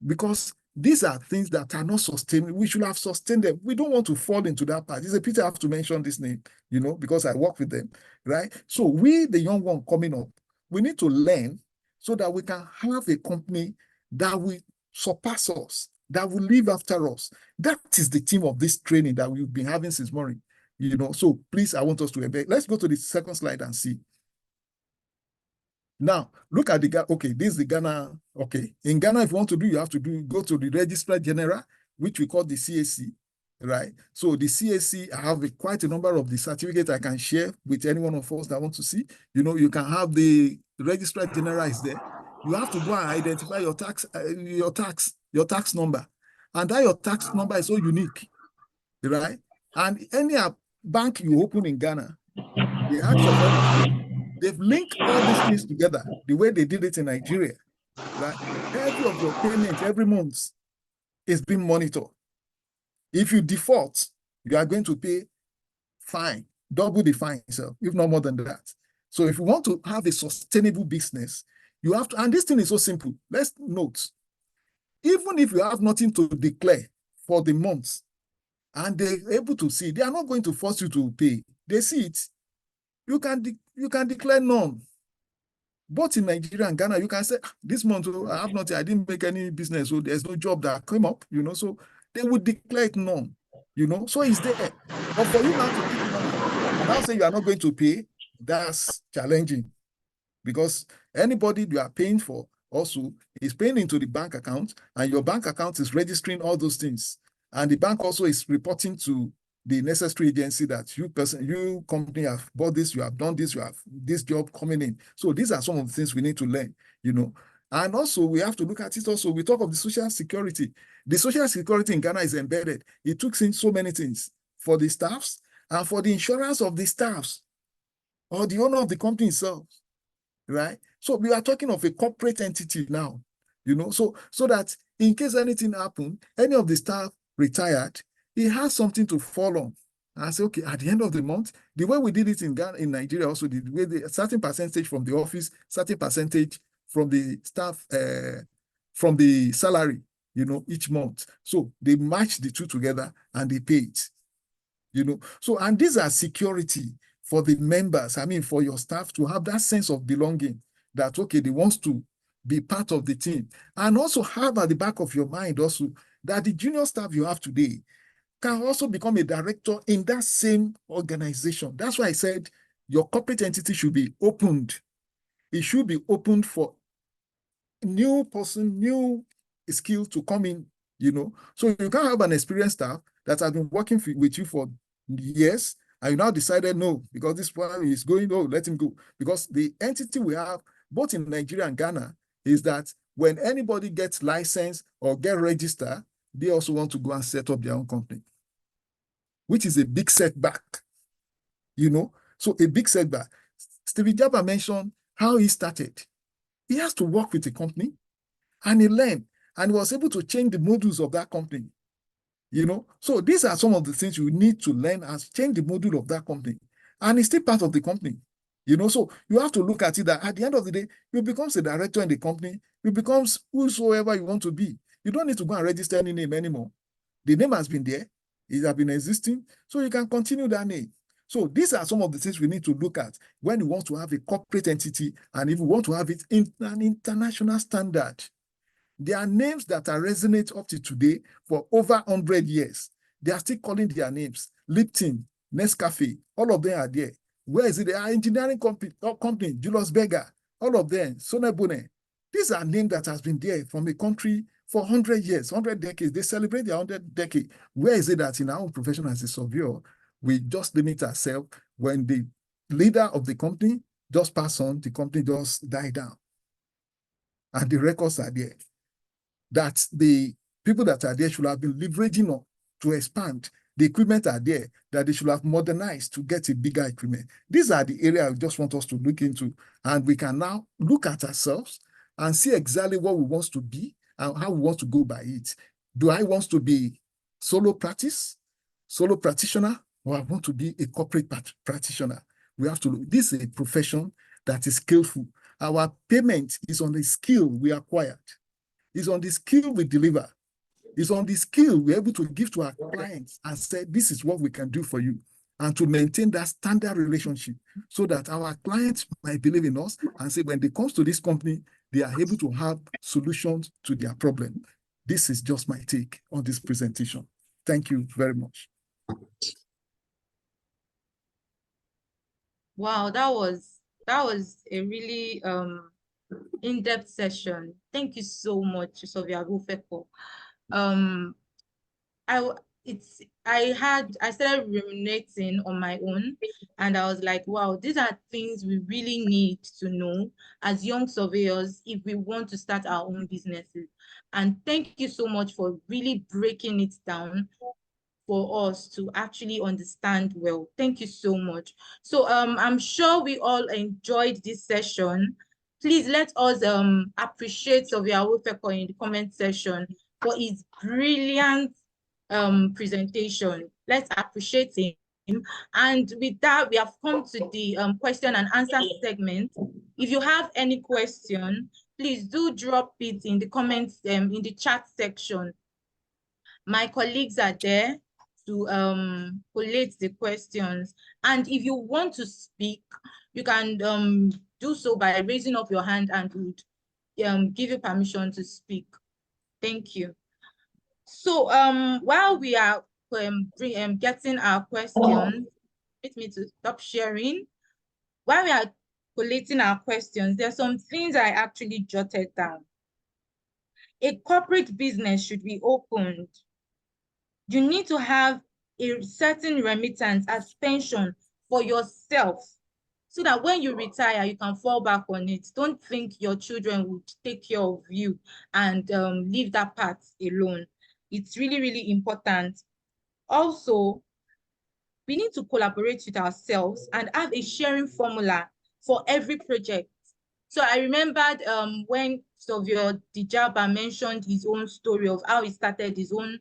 J: because these are things that are not sustainable. We should have sustained them. We don't want to fall into that part. It's a pity I have to mention this name, you know, because I work with them, right? So we, the young one coming up, we need to learn so that we can have a company that will surpass us, that will live after us. That is the theme of this training that we've been having since morning, you know. So please, I want us to embed. Let's go to the second slide and see. Now, look at the, okay, this is the Ghana, okay. In Ghana, if you want to do, you have to go to the Registrar General, which we call the CAC, right? So the CAC, I have quite a number of the certificates I can share with any one of us that want to see. You know, you can have the Registrar General is there. You have to go and identify your tax number. And that your tax number is so unique, right? And any bank you open in Ghana, they ask for everything. They've linked all these things together the way they did it in Nigeria, right? Every of your payments every month is being monitored. If you default, you are going to pay fine, double the fine itself, if not more than that. So if you want to have a sustainable business, you have to, and this thing is so simple. Let's note, even if you have nothing to declare for the months and they're able to see, they are not going to force you to pay. They see it. You can declare none. Both in Nigeria and Ghana, you can say, this month, I have nothing, I didn't make any business, so there's no job that came up, you know, so they would declare it none, you know, so it's there. But for you now to keep money and now say you are not going to pay, that's challenging, because anybody you are paying for also is paying into the bank account, and your bank account is registering all those things. And the bank also is reporting to the necessary agency that you company have bought this, you have done this, you have this job coming in. So these are some of the things we need to learn, you know. And also we have to look at it also, we talk of the social security. The social security in Ghana is embedded. It took in so many things for the staffs and for the insurance of the staffs or the owner of the company itself, right? So we are talking of a corporate entity now, you know, so that in case anything happened, any of the staff retired, he has something to fall on. And I say, okay, at the end of the month, the way we did it in Ghana, in Nigeria, also the way a certain percentage from the office, certain percentage from the staff, from the salary, you know, each month. So they match the two together and they pay it, you know. So, and these are security for the members, I mean, for your staff to have that sense of belonging, that, okay, they want to be part of the team. And also have at the back of your mind also that the junior staff you have today can also become a director in that same organization. That's why I said your corporate entity should be opened. It should be opened for new person, new skill to come in, you know. So you can't have an experienced staff that has been working with you for years, and you now decided, no, because this one is going, oh, let him go. Because the entity we have, both in Nigeria and Ghana, is that when anybody gets licensed or get registered, they also want to go and set up their own company, which is a big setback, you know. So a big setback. Stephen Jabba mentioned how he started. He has to work with a company, and he learned, and he was able to change the modules of that company. You know, so these are some of the things you need to learn and change the module of that company. And it's still part of the company. You know, so you have to look at it that at the end of the day, you become a director in the company, you become whosoever you want to be. You don't need to go and register any name anymore. The name has been there, it has been existing, so you can continue that name. So these are some of the things we need to look at when you want to have a corporate entity, and if you want to have it in an international standard. There are names that are resonate up to today for over 100 years. They are still calling their names. Lipton, Nescafe, all of them are there. Where is it? They are engineering company, Julius Berger, all of them, Sonebune. These are names that has been there from a country for 100 years, 100 decades. They celebrate their 100 decade. Where is it that in our own profession as a surveyor, we just limit ourselves when the leader of the company just pass on, the company just die down. And the records are there. That the people that are there should have been leveraging on to expand. The equipment are there, that they should have modernized to get a bigger equipment. These are the areas I just want us to look into. And we can now look at ourselves and see exactly what we want to be and how we want to go by it. Do I want to be solo practitioner, or I want to be a corporate practitioner? We have to look. This is a profession that is skillful. Our payment is on the skill we acquired. It's on the skill we deliver. It's on the skill we're able to give to our clients and say, this is what we can do for you. And to maintain that standard relationship so that our clients might believe in us and say, when they come to this company, they are able to have solutions to their problem. This is just my take on this presentation. Thank you very much.
B: Wow, that was a really in-depth session. Thank you so much, Sylvia Agwofeko. I started ruminating on my own, and I was like, wow, these are things we really need to know as young surveyors if we want to start our own businesses. And thank you so much for really breaking it down for us to actually understand well. Thank you so much. So I'm sure we all enjoyed this session. Please let us appreciate Sylvia Agwofeko in the comment section for his brilliant presentation. Let's appreciate him. And with that, we have come to the question and answer segment. If you have any question, please do drop it in the comments, in the chat section. My colleagues are there to collate the questions. And if you want to speak, you can do so by raising up your hand, and would give you permission to speak. Thank you. So while we are getting our questions, let me to stop sharing. While we are collating our questions, there's some things I actually jotted down. A corporate business should be opened. You need to have a certain remittance as pension for yourself, so that when you retire, you can fall back on it. Don't think your children would take care of you and leave that part alone. It's really, really important. Also, we need to collaborate with ourselves and have a sharing formula for every project. So I remembered when Sylvia Dijaba mentioned his own story of how he started his own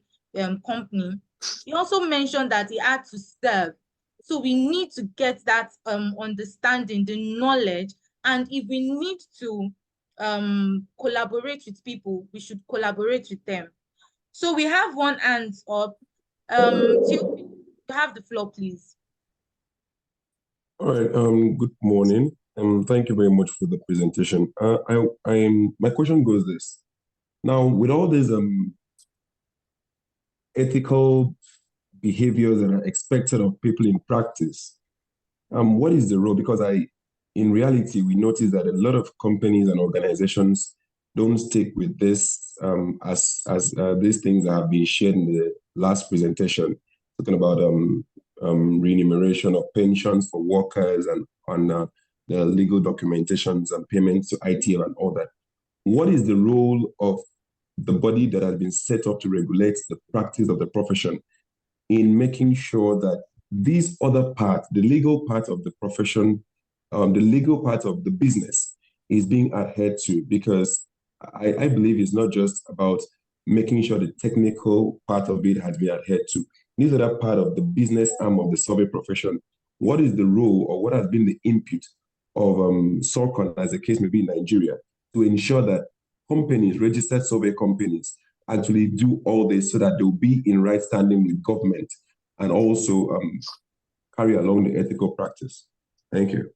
B: company. He also mentioned that he had to serve. So we need to get that understanding, the knowledge, and if we need to collaborate with people, we should collaborate with them. So we have one hand up. You have the floor, please.
F: All right. Good morning. Thank you very much for the presentation. My question goes this. Now, with all these ethical behaviors that are expected of people in practice, what is the role? Because in reality, we notice that a lot of companies and organizations don't stick with this as these things that have been shared in the last presentation, talking about remuneration of pensions for workers and on the legal documentations and payments to ITF and all that. What is the role of the body that has been set up to regulate the practice of the profession in making sure that these other parts, the legal part of the profession, the legal part of the business is being adhered to? Because I believe it's not just about making sure the technical part of it has been adhered to. These are that part of the business arm of the survey profession. What is the role or what has been the input of SORCON, as the case may be in Nigeria, to ensure that companies, registered survey companies, actually do all this so that they'll be in right standing with government and also carry along the ethical practice? Thank you.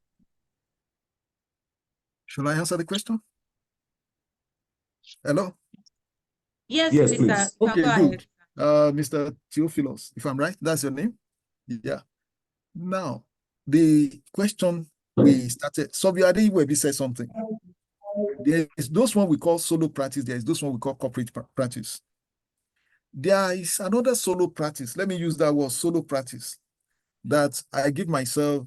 J: Should I answer the question? Hello?
B: Yes,
F: Yes,
B: Mr.
F: please.
B: Go
J: Okay,
B: ahead.
J: good. Mr. Theophilus, if I'm right, that's your name? Yeah. Now, the question we started, Sovio Adeywebi said something. There is those one we call solo practice, there is those one we call corporate practice. There is another solo practice, let me use that word, solo practice, that I give myself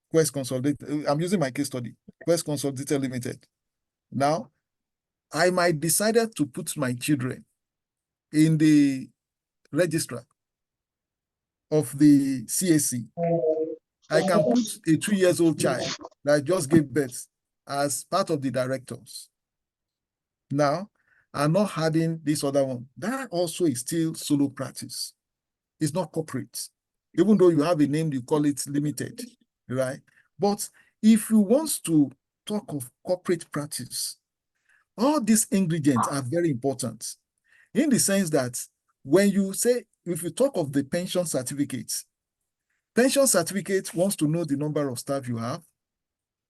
J: Quest Consolidated. I'm using my case study, Quest Consolidated Limited. Now, I might decided to put my children in the registrar of the CAC. I can put a 2-year-old child that just gave birth as part of the directors. Now, I'm not adding this other one. That also is still solo practice. It's not corporate. Even though you have a name, you call it limited, right? But if you want to talk of corporate practice, all these ingredients are very important in the sense that when you say, if you talk of the pension certificate wants to know the number of staff you have.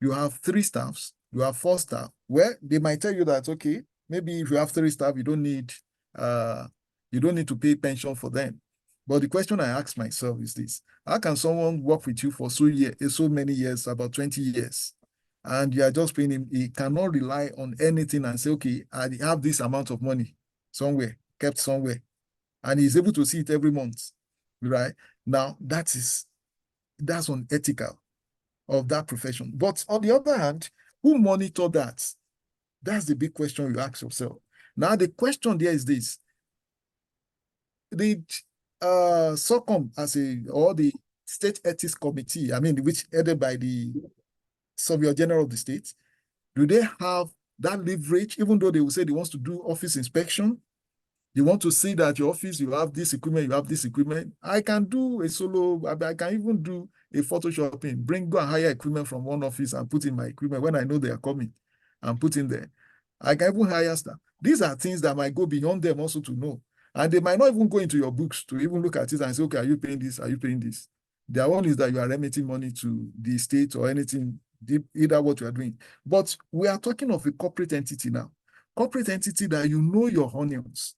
J: You have 3 staffs, you have 4 staff. Well, they might tell you that, okay, maybe if you have 3 staff, you don't need to pay pension for them. But the question I ask myself is this: how can someone work with you for so many years, about 20 years, and you are just paying him? He cannot rely on anything and say, okay, I have this amount of money somewhere, kept somewhere, and he's able to see it every month, right? Now, that's unethical of that profession. But on the other hand, who monitor that? That's the big question you ask yourself. Now, the question there is this: did SOCOM or the State Ethics Committee, which headed by the Surveyor General of the state, do they have that leverage, even though they will say they want to do office inspection? You want to see that your office, you have this equipment, you have this equipment. I can do a solo, I can even do a photoshopping, go and hire equipment from one office and put in my equipment when I know they are coming and put in there. I can even hire staff. These are things that might go beyond them also to know. And they might not even go into your books to even look at it and say, okay, are you paying this? Are you paying this? Their one is that you are remitting money to the state or anything, either what you are doing. But we are talking of a corporate entity now. Corporate entity that you know your onions.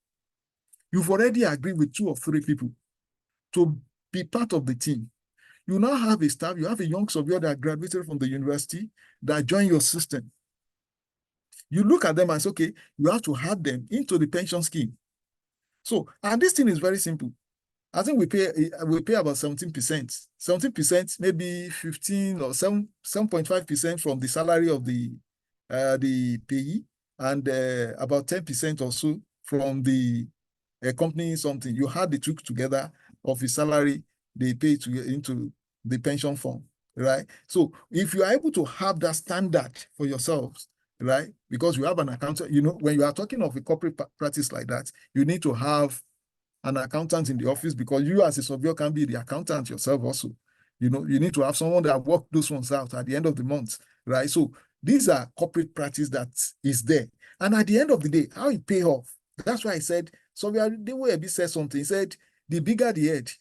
J: You've already agreed with 2 or 3 people to be part of the team. You now have a staff, you have a young surveyor that graduated from the university that joined your system. You look at them and say, okay, you have to add them into the pension scheme. So, and this thing is very simple. I think we pay about 17%. 17%, maybe 15 or 7.5% from the salary of the payee, and about 10% or so from the company something. You had the two together of his salary, they pay into the pension fund, right? So if you are able to have that standard for yourselves, right? Because you have an accountant, when you are talking of a corporate practice like that, you need to have an accountant in the office, because you as a surveyor can be the accountant yourself also. You need to have someone that work those ones out at the end of the month, right? So these are corporate practice that is there. And at the end of the day, how it pay off? That's why I said, the way Ebi said something, he said, the bigger the head,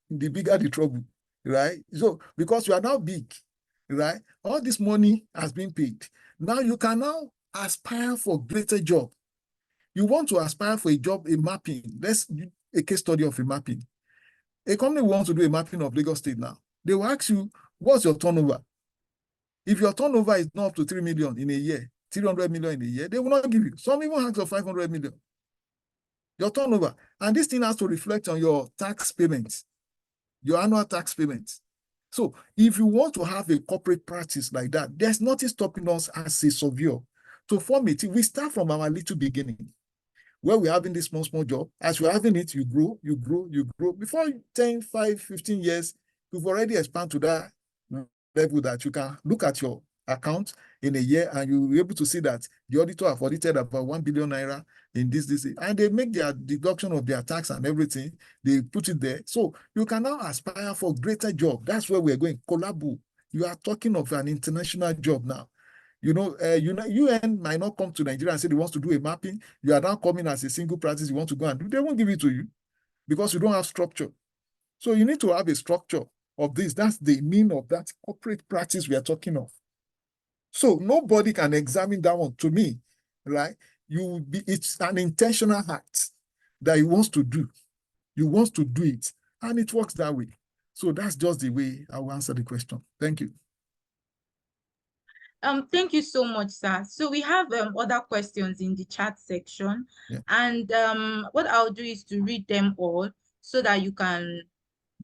J: the bigger the trouble, right? So because you are now big, right? All this money has been paid. Now you can now aspire for greater job. You want to aspire for a job, a mapping. Let's do a case study of a mapping. A company wants to do a mapping of Lagos State now. They will ask you, what's your turnover? If your turnover is not up to 3 million in a year, 300 million in a year, they will not give you. Some even ask for 500 million. Your turnover. And this thing has to reflect on your tax payments, your annual tax payments. So if you want to have a corporate practice like that, there's nothing stopping us as a surveyor to form a team. We start from our little beginning, where we're having this small job. As we're having it, you grow, you grow, you grow. Before 10, 5, 15 years, you've already expanded to that level that you can look at your account in a year, and you'll be able to see that the auditor have audited about 1 billion naira in this, and they make their deduction of their tax and everything. They put it there. So you can now aspire for greater job. That's where we're going. Collabo. You are talking of an international job now. UN might not come to Nigeria and say they want to do a mapping. You are now coming as a single practice. You want to go and do. They won't give it to you because you don't have structure. So you need to have a structure of this. That's the meaning of that corporate practice we are talking of. So nobody can examine that one to me, right? It's an intentional act that he wants to do. You want to do it, and it works that way. So that's just the way I will answer the question. Thank you.
B: Thank you so much, sir. So we have other questions in the chat section, and what I'll do is to read them all so that you can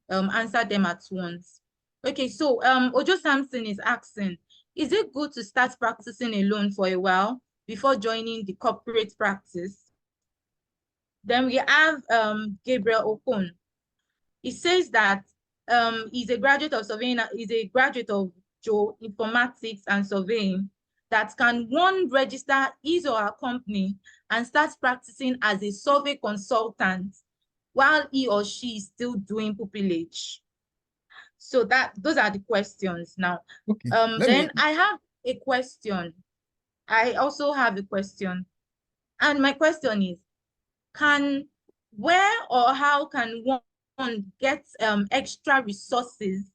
B: answer them at once. Okay, so Ojo Samson is asking, is it good to start practicing alone for a while before joining the corporate practice? Then we have Gabriel Okon. He says that he's a graduate of surveying, he's a graduate of Informatics and Surveying, that can one register his or her company and start practicing as a survey consultant while he or she is still doing pupillage. So those are the questions now. Okay. Then I have a question. I also have a question. And my question is, where or how can one get extra resources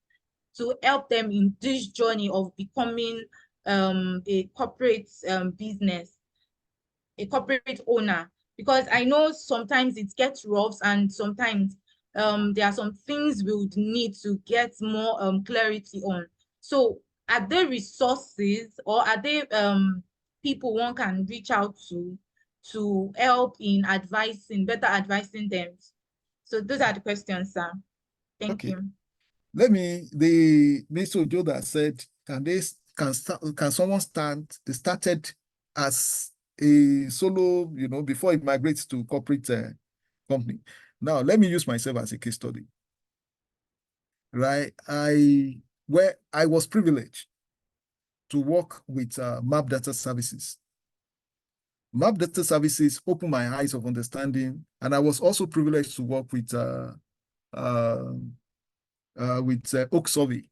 B: to help them in this journey of becoming a corporate business, a corporate owner? Because I know sometimes it gets rough, and sometimes there are some things we would need to get more clarity on. So are there resources, or are there people one can reach out to help in better advising them? So those are the questions, sir. Thank you.
J: Let me, Mr. Ojoda said, can someone started as a solo, before it migrates to corporate company? Now, let me use myself as a case study. Right? I was privileged to work with Map Data Services. Map Data Services opened my eyes of understanding, and I was also privileged to work with Oak Survey.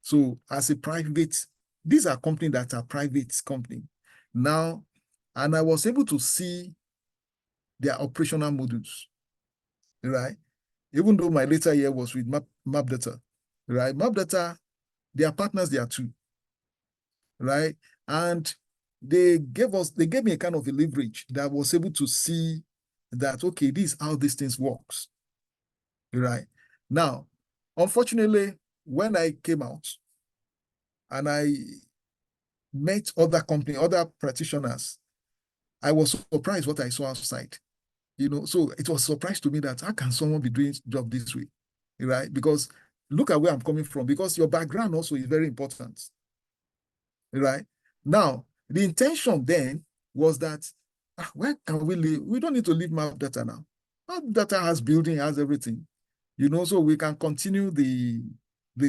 J: So as a private, these are companies that are private company now, and I was able to see their operational models, right? Even though my later year was with Map Data, right? Map Data, their partners there too, right? And they gave me a kind of a leverage that was able to see that, okay, this is how these things works, right? Now, unfortunately, when I came out and I met other practitioners, I was surprised what I saw outside. So it was a surprise to me that how can someone be doing job this way, right? Because look at where I'm coming from, because your background also is very important, right? Now, the intention then was that, where can we live? We don't need to leave Map Data now. Map Data has building, has everything, so we can continue the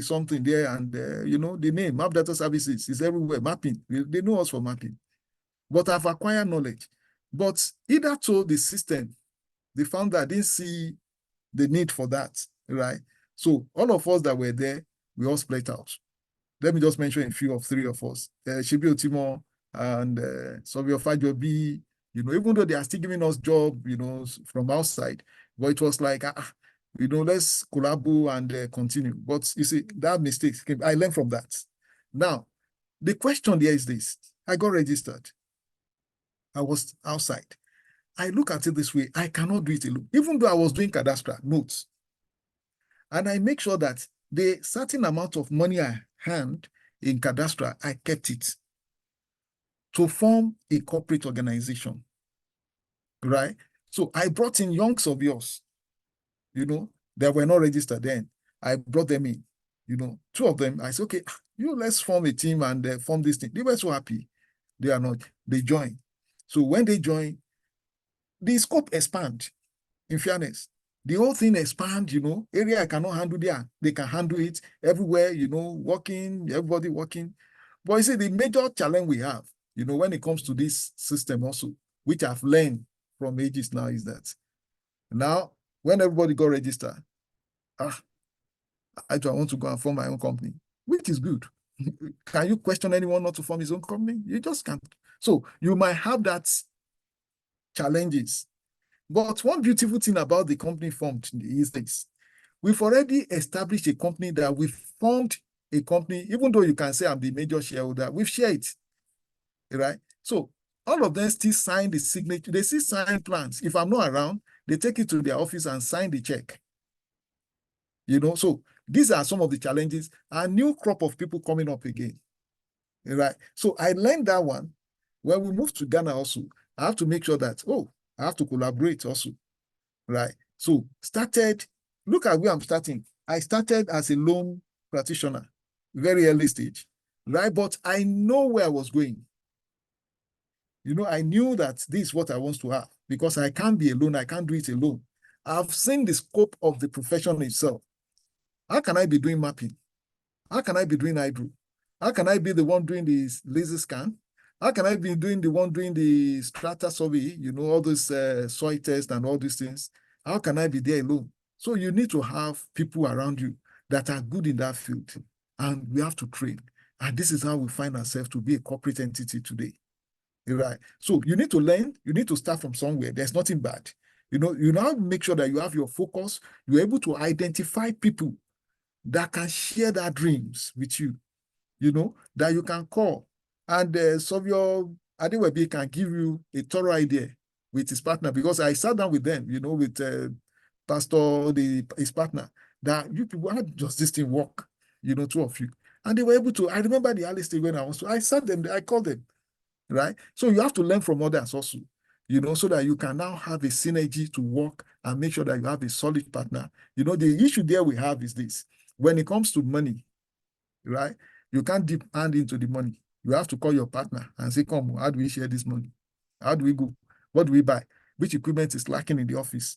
J: something there, and the name Map Data Services is everywhere, mapping. They know us for mapping. But I've acquired knowledge. But either told the system, the founder didn't see the need for that, right? So all of us that were there, we all split out. Let me just mention a few of three of us. Shibi Otimo and Sovio Fajobi, even though they are still giving us job, from outside, but it was like, let's collabo and continue. But you see, that mistake came. I learned from that. Now, the question there is this. I got registered. I was outside. I look at it this way. I cannot do it alone. Even though I was doing cadastral notes. And I make sure that the certain amount of money I hand in cadastral, I kept it to form a corporate organization, right? So I brought in young surveyors, that were not registered then. I brought them in, two of them. I said, okay, let's form a team and form this thing. They were so happy. They are not. They joined. So when they join, the scope expand, in fairness. The whole thing expand, area I cannot handle there. They can handle it everywhere, working, everybody working. But you see, the major challenge we have, you know, when it comes to this system also, which I've learned from ages now, is that now when everybody go register, I want to go and form my own company, which is good. Can you question anyone not to form his own company? You just can't. So you might have that challenges. But one beautiful thing about the company formed is this. We've already established a company that we've formed a company, even though you can say I'm the major shareholder, we've shared it, right? So all of them still sign the signature, they still sign plans. If I'm not around, they take it to their office and sign the check. You know, so these are some of the challenges. A new crop of people coming up again, right? So I learned that one. When we moved to Ghana also, I have to make sure that, I have to collaborate also, right? So look at where I'm starting. I started as a loan practitioner, very early stage, right? But I know where I was going. You know, I knew that this is what I want to have because I can't be alone. I can't do it alone. I've seen the scope of the profession itself. How can I be doing mapping? How can I be doing hydro? How can I be the one doing the laser scan? How can I be doing the one doing the strata survey, you know, all those soil tests and all these things? How can I be there alone? So you need to have people around you that are good in that field. And we have to train. And this is how we find ourselves to be a corporate entity today. Right. So you need to learn, you need to start from somewhere. There's nothing bad. You know, you now make sure that you have your focus, you're able to identify people that can share their dreams with you, you know, that you can call. And Savio Adewebi can give you a thorough idea with his partner, because I sat down with them, you know, with Pastor, his partner, that you people, how does this thing work? You know, two of you. And they were able to, I remember the early stage when I sat them, I called them, right? So you have to learn from others also, you know, so that you can now have a synergy to work and make sure that you have a solid partner. You know, the issue there we have is this. When it comes to money, right? You can't dip hand into the money. You have to call your partner and say, come, how do we share this money? How do we go? What do we buy? Which equipment is lacking in the office?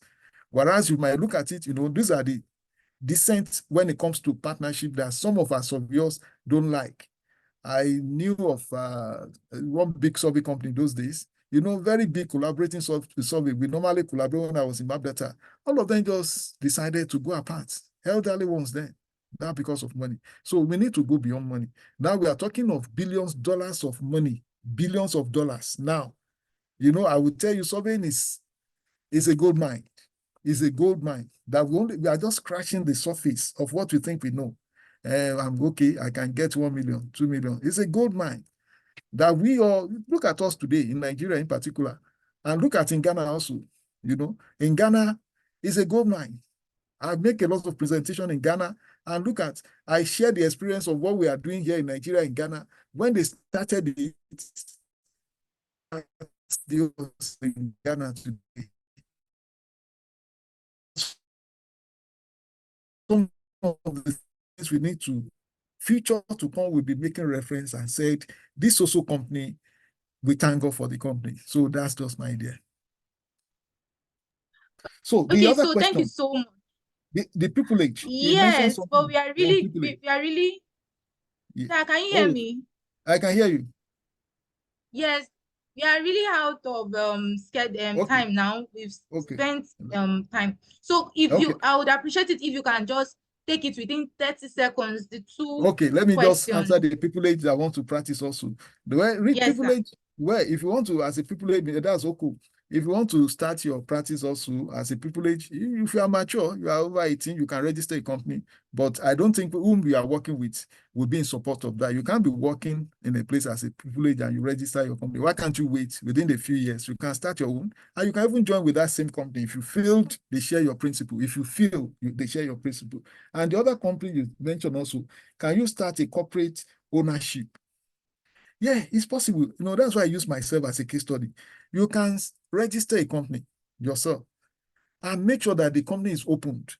J: Whereas you might look at it, you know, these are the dissent when it comes to partnership that some of our surveyors don't like. I knew of one big survey company those days, you know, very big collaborating survey. We normally collaborate when I was in MapData. All of them just decided to go apart. Elderly ones then. Now because of money. So we need to go beyond money. Now we are talking of billions of dollars of money, billions of dollars. Now, you know, I would tell you surveying is a gold mine. It's a gold mine that we are just scratching the surface of what we think we know. I'm okay, I can get 1 million, 2 million. It's a gold mine that we all look at us today in Nigeria in particular, and look at in Ghana also. You know, in Ghana, it's a gold mine. I make a lot of presentation in Ghana, and look at, I share the experience of what we are doing here in Nigeria, in Ghana. When they started it, in Ghana today. Some of the things we need to, future to come, will be making reference and said, this social company, we thank God for the company. So that's just my idea. So the
B: Okay,
J: other
B: so
J: question,
B: thank you so much.
J: the pupillage.
B: Yes, but we are really,
J: Yeah.
B: Sir, can you hear me?
J: I can hear you.
B: Yes, we are really out of time now. We've spent time. So if I would appreciate it if you can just take it within 30 seconds, the two
J: Okay, let me
B: questions.
J: just answer the pupillage that I want to practice also. The way pupillage, well, if you want to, as a pupillage, that's so cool. If you want to start your practice also as a pupillage, if you are mature, you are over 18, you can register a company. But I don't think whom we are working with will be in support of that. You can't be working in a place as a pupillage and you register your company. Why can't you wait within a few years? You can start your own, and you can even join with that same company. If you feel they share your principle, if you feel they share your principle. And the other company you mentioned also, can you start a corporate ownership? Yeah, it's possible. You know, that's why I use myself as a case study. You can register a company yourself and make sure that the company is opened.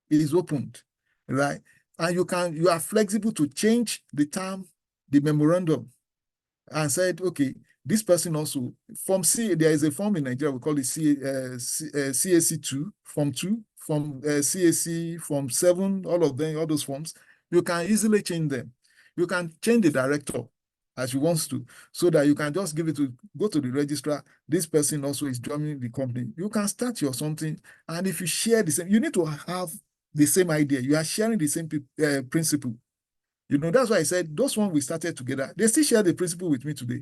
J: It is opened, right? And you are flexible to change the term, the memorandum, and said, okay, this person also, Form C, there is a form in Nigeria, we call it CAC 2, Form 2, Form CAC, Form 7, all of them, all those forms. You can easily change them. You can change the director as you want to, so that you can just give it to, go to the registrar. This person also is joining the company. You can start your something, and if you share the same, you need to have the same idea. You are sharing the same principle. You know, that's why I said those ones we started together, they still share the principle with me today.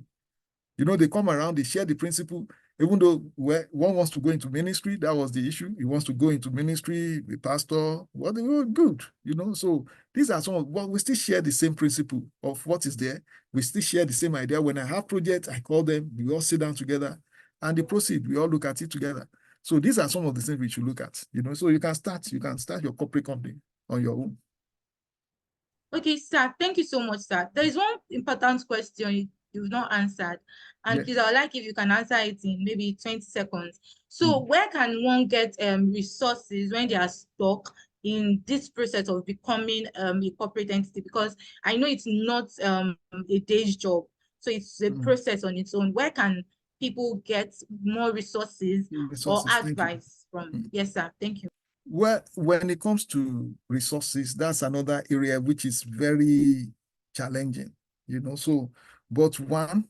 J: You know, they come around, they share the principle, even though one wants to go into ministry, that was the issue. He wants to go into ministry, the pastor, well, they were good, you know. So these are some of, well, we still share the same principle of what is there. We still share the same idea. When I have projects, I call them, we all sit down together and they proceed. We all look at it together. So these are some of the things we should look at, you know. So you can start your corporate company on your own.
B: Okay, sir. Thank you so much, sir. There is one important question you've not answered. And
J: Yes.
B: please, I would like if you can answer it in maybe 20 seconds. So where can one get resources when they are stuck in this process of becoming a corporate entity? Because I know it's not a day's job. So it's a process on its own. Where can people get more resources or
J: Thank you.
B: advice from? Yes, sir. Thank you.
J: Well, when it comes to resources, that's another area which is very challenging, you know. So, but one,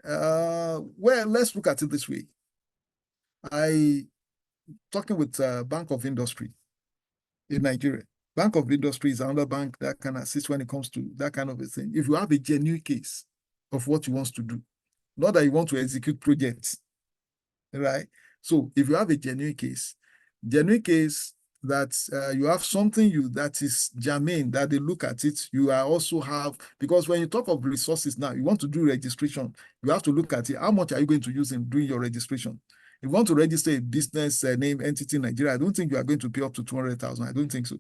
J: well, let's look at it this way. Talking with Bank of Industry in Nigeria. Bank of Industry is another bank that can assist when it comes to that kind of a thing. If you have a genuine case of what you want to do, not that you want to execute projects, right? So if you have a genuine case that you have something that is germane, that they look at it, you are also have, because when you talk of resources now, you want to do registration, you have to look at it. How much are you going to use in doing your registration? If you want to register a business name entity in Nigeria, I don't think you are going to pay up to 200,000. I don't think so,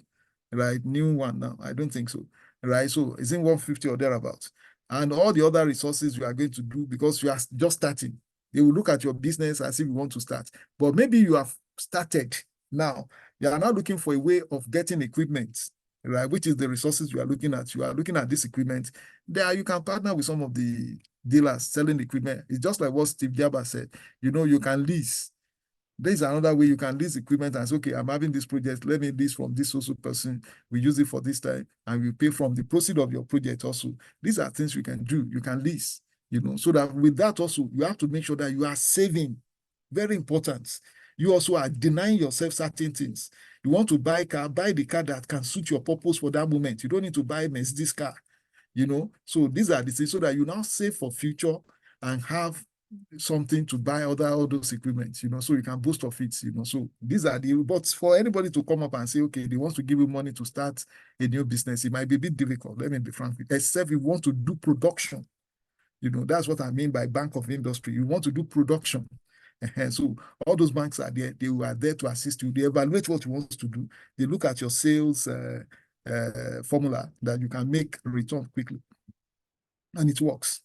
J: right? New one now, I don't think so, right? So it's in 150 or thereabouts. And all the other resources you are going to do, because you are just starting, they will look at your business as if you want to start. But maybe you have started now. You are now looking for a way of getting equipment, right? Which is the resources you are looking at. You are looking at this equipment. There you can partner with some of the dealers selling equipment. It's just like what Steve Jabba said. You know, you can lease. There's another way you can lease equipment and say, okay, I'm having this project. Let me lease from this social person. We use it for this time, and we pay from the proceed of your project also. These are things you can do. You can lease, you know, so that with that also, you have to make sure that you are saving. Very important. You also are denying yourself certain things. You want to buy a car, buy the car that can suit your purpose for that moment. You don't need to buy a Mercedes car, you know. So these are the things, so that you now save for future and have something to buy all those equipment, you know, so you can boast of it, you know. So these are the, but for anybody to come up and say, okay, they want to give you money to start a new business, it might be a bit difficult, let me be frank, except you want to do production. You know, that's what I mean by Bank of Industry. You want to do production. And so all those banks are there. They are there to assist you. They evaluate what you want to do. They look at your sales formula that you can make return quickly. And it works.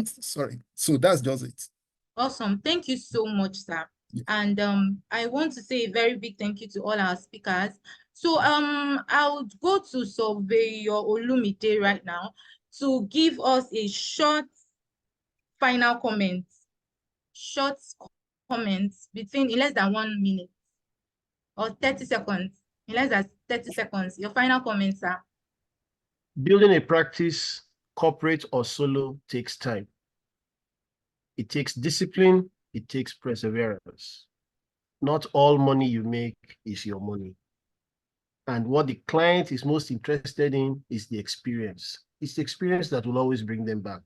J: Sorry. So that's just it.
B: Awesome. Thank you so much, sir. Yeah. And I want to say a very big thank you to all our speakers. So I would go to Surveyor Olumide right now to give us a short final comment. Short comments in less than 1 minute or 30 seconds. In less than 30 seconds. Your final comments, sir.
D: Building a practice, corporate or solo, takes time. It takes discipline. It takes perseverance. Not all money you make is your money. And what the client is most interested in is the experience. It's the experience that will always bring them back.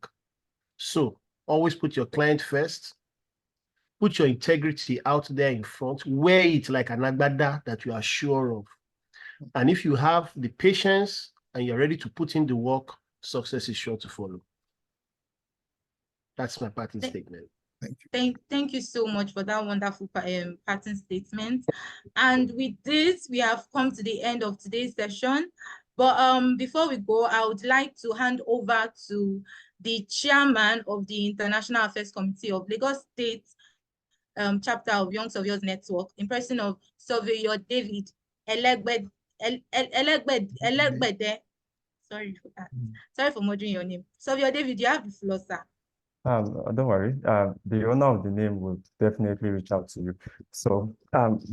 D: So always put your client first. Put your integrity out there in front. Wear it like an agbada that you are sure of. And if you have the patience and you're ready to put in the work, success is sure to follow. That's my parting statement.
J: Thank you.
B: Thank you so much for that wonderful parting statement. And with this, we have come to the end of today's session. But before we go, I would like to hand over to the chairman of the International Affairs Committee of Lagos State chapter of Young Surveyors Network, in person of Surveyor David Elegbede. Sorry for that. Sorry for murdering your name. Surveyor David, you have the floor, sir.
K: Don't worry. The owner of the name will definitely reach out to you. So,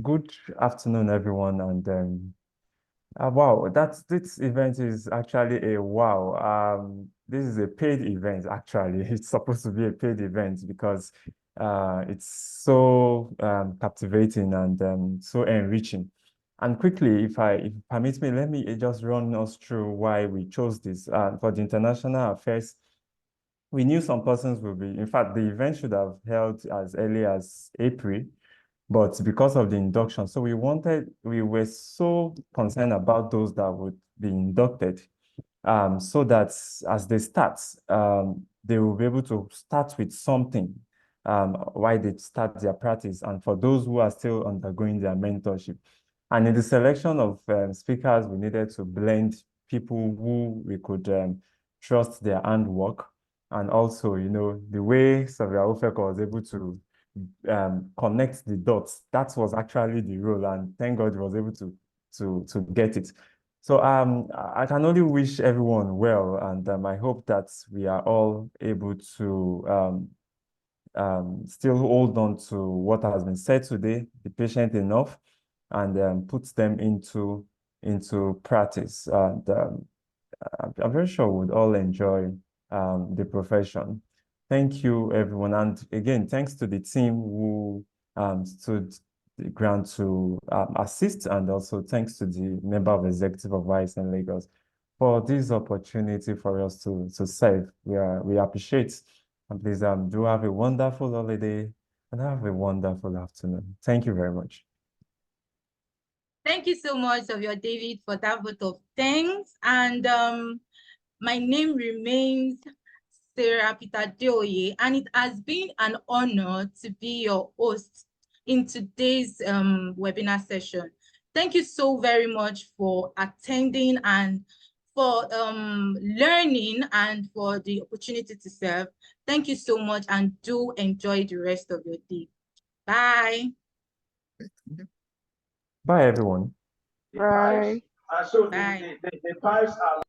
K: good afternoon, everyone, and Wow, this event is actually a wow. This is a paid event, actually. It's supposed to be a paid event because it's so captivating and so enriching. And quickly, if you permit me, let me just run us through why we chose this. For the international affairs, we knew some persons will be, in fact, the event should have held as early as April, but because of the induction, so we were so concerned about those that would be inducted, so that as they start, they will be able to start with something, while they start their practice, and for those who are still undergoing their mentorship. And in the selection of speakers, we needed to blend people who we could trust their handwork, and also, the way Xavier Ofeko was able to connect the dots. That was actually the role, and thank God he was able to get it. So I can only wish everyone well, and I hope that we are all able to still hold on to what has been said today, be patient enough, and put them into practice. And I'm very sure we'd all enjoy the profession. Thank you, everyone. And again, thanks to the team who stood the ground to assist, and also thanks to the member of executive of ISN Lagos for this opportunity for us to serve. We appreciate. And please do have a wonderful holiday and have a wonderful afternoon. Thank you very much.
B: Thank you so much, Xavier David, for that vote of thanks. And my name remains Sarah Peter Deoye, and it has been an honor to be your host in today's webinar session. Thank you so very much for attending and for learning and for the opportunity to serve. Thank you so much, and do enjoy the rest of your day. Bye.
K: Bye, everyone.
L: Right.
B: Bye.
L: The pipes are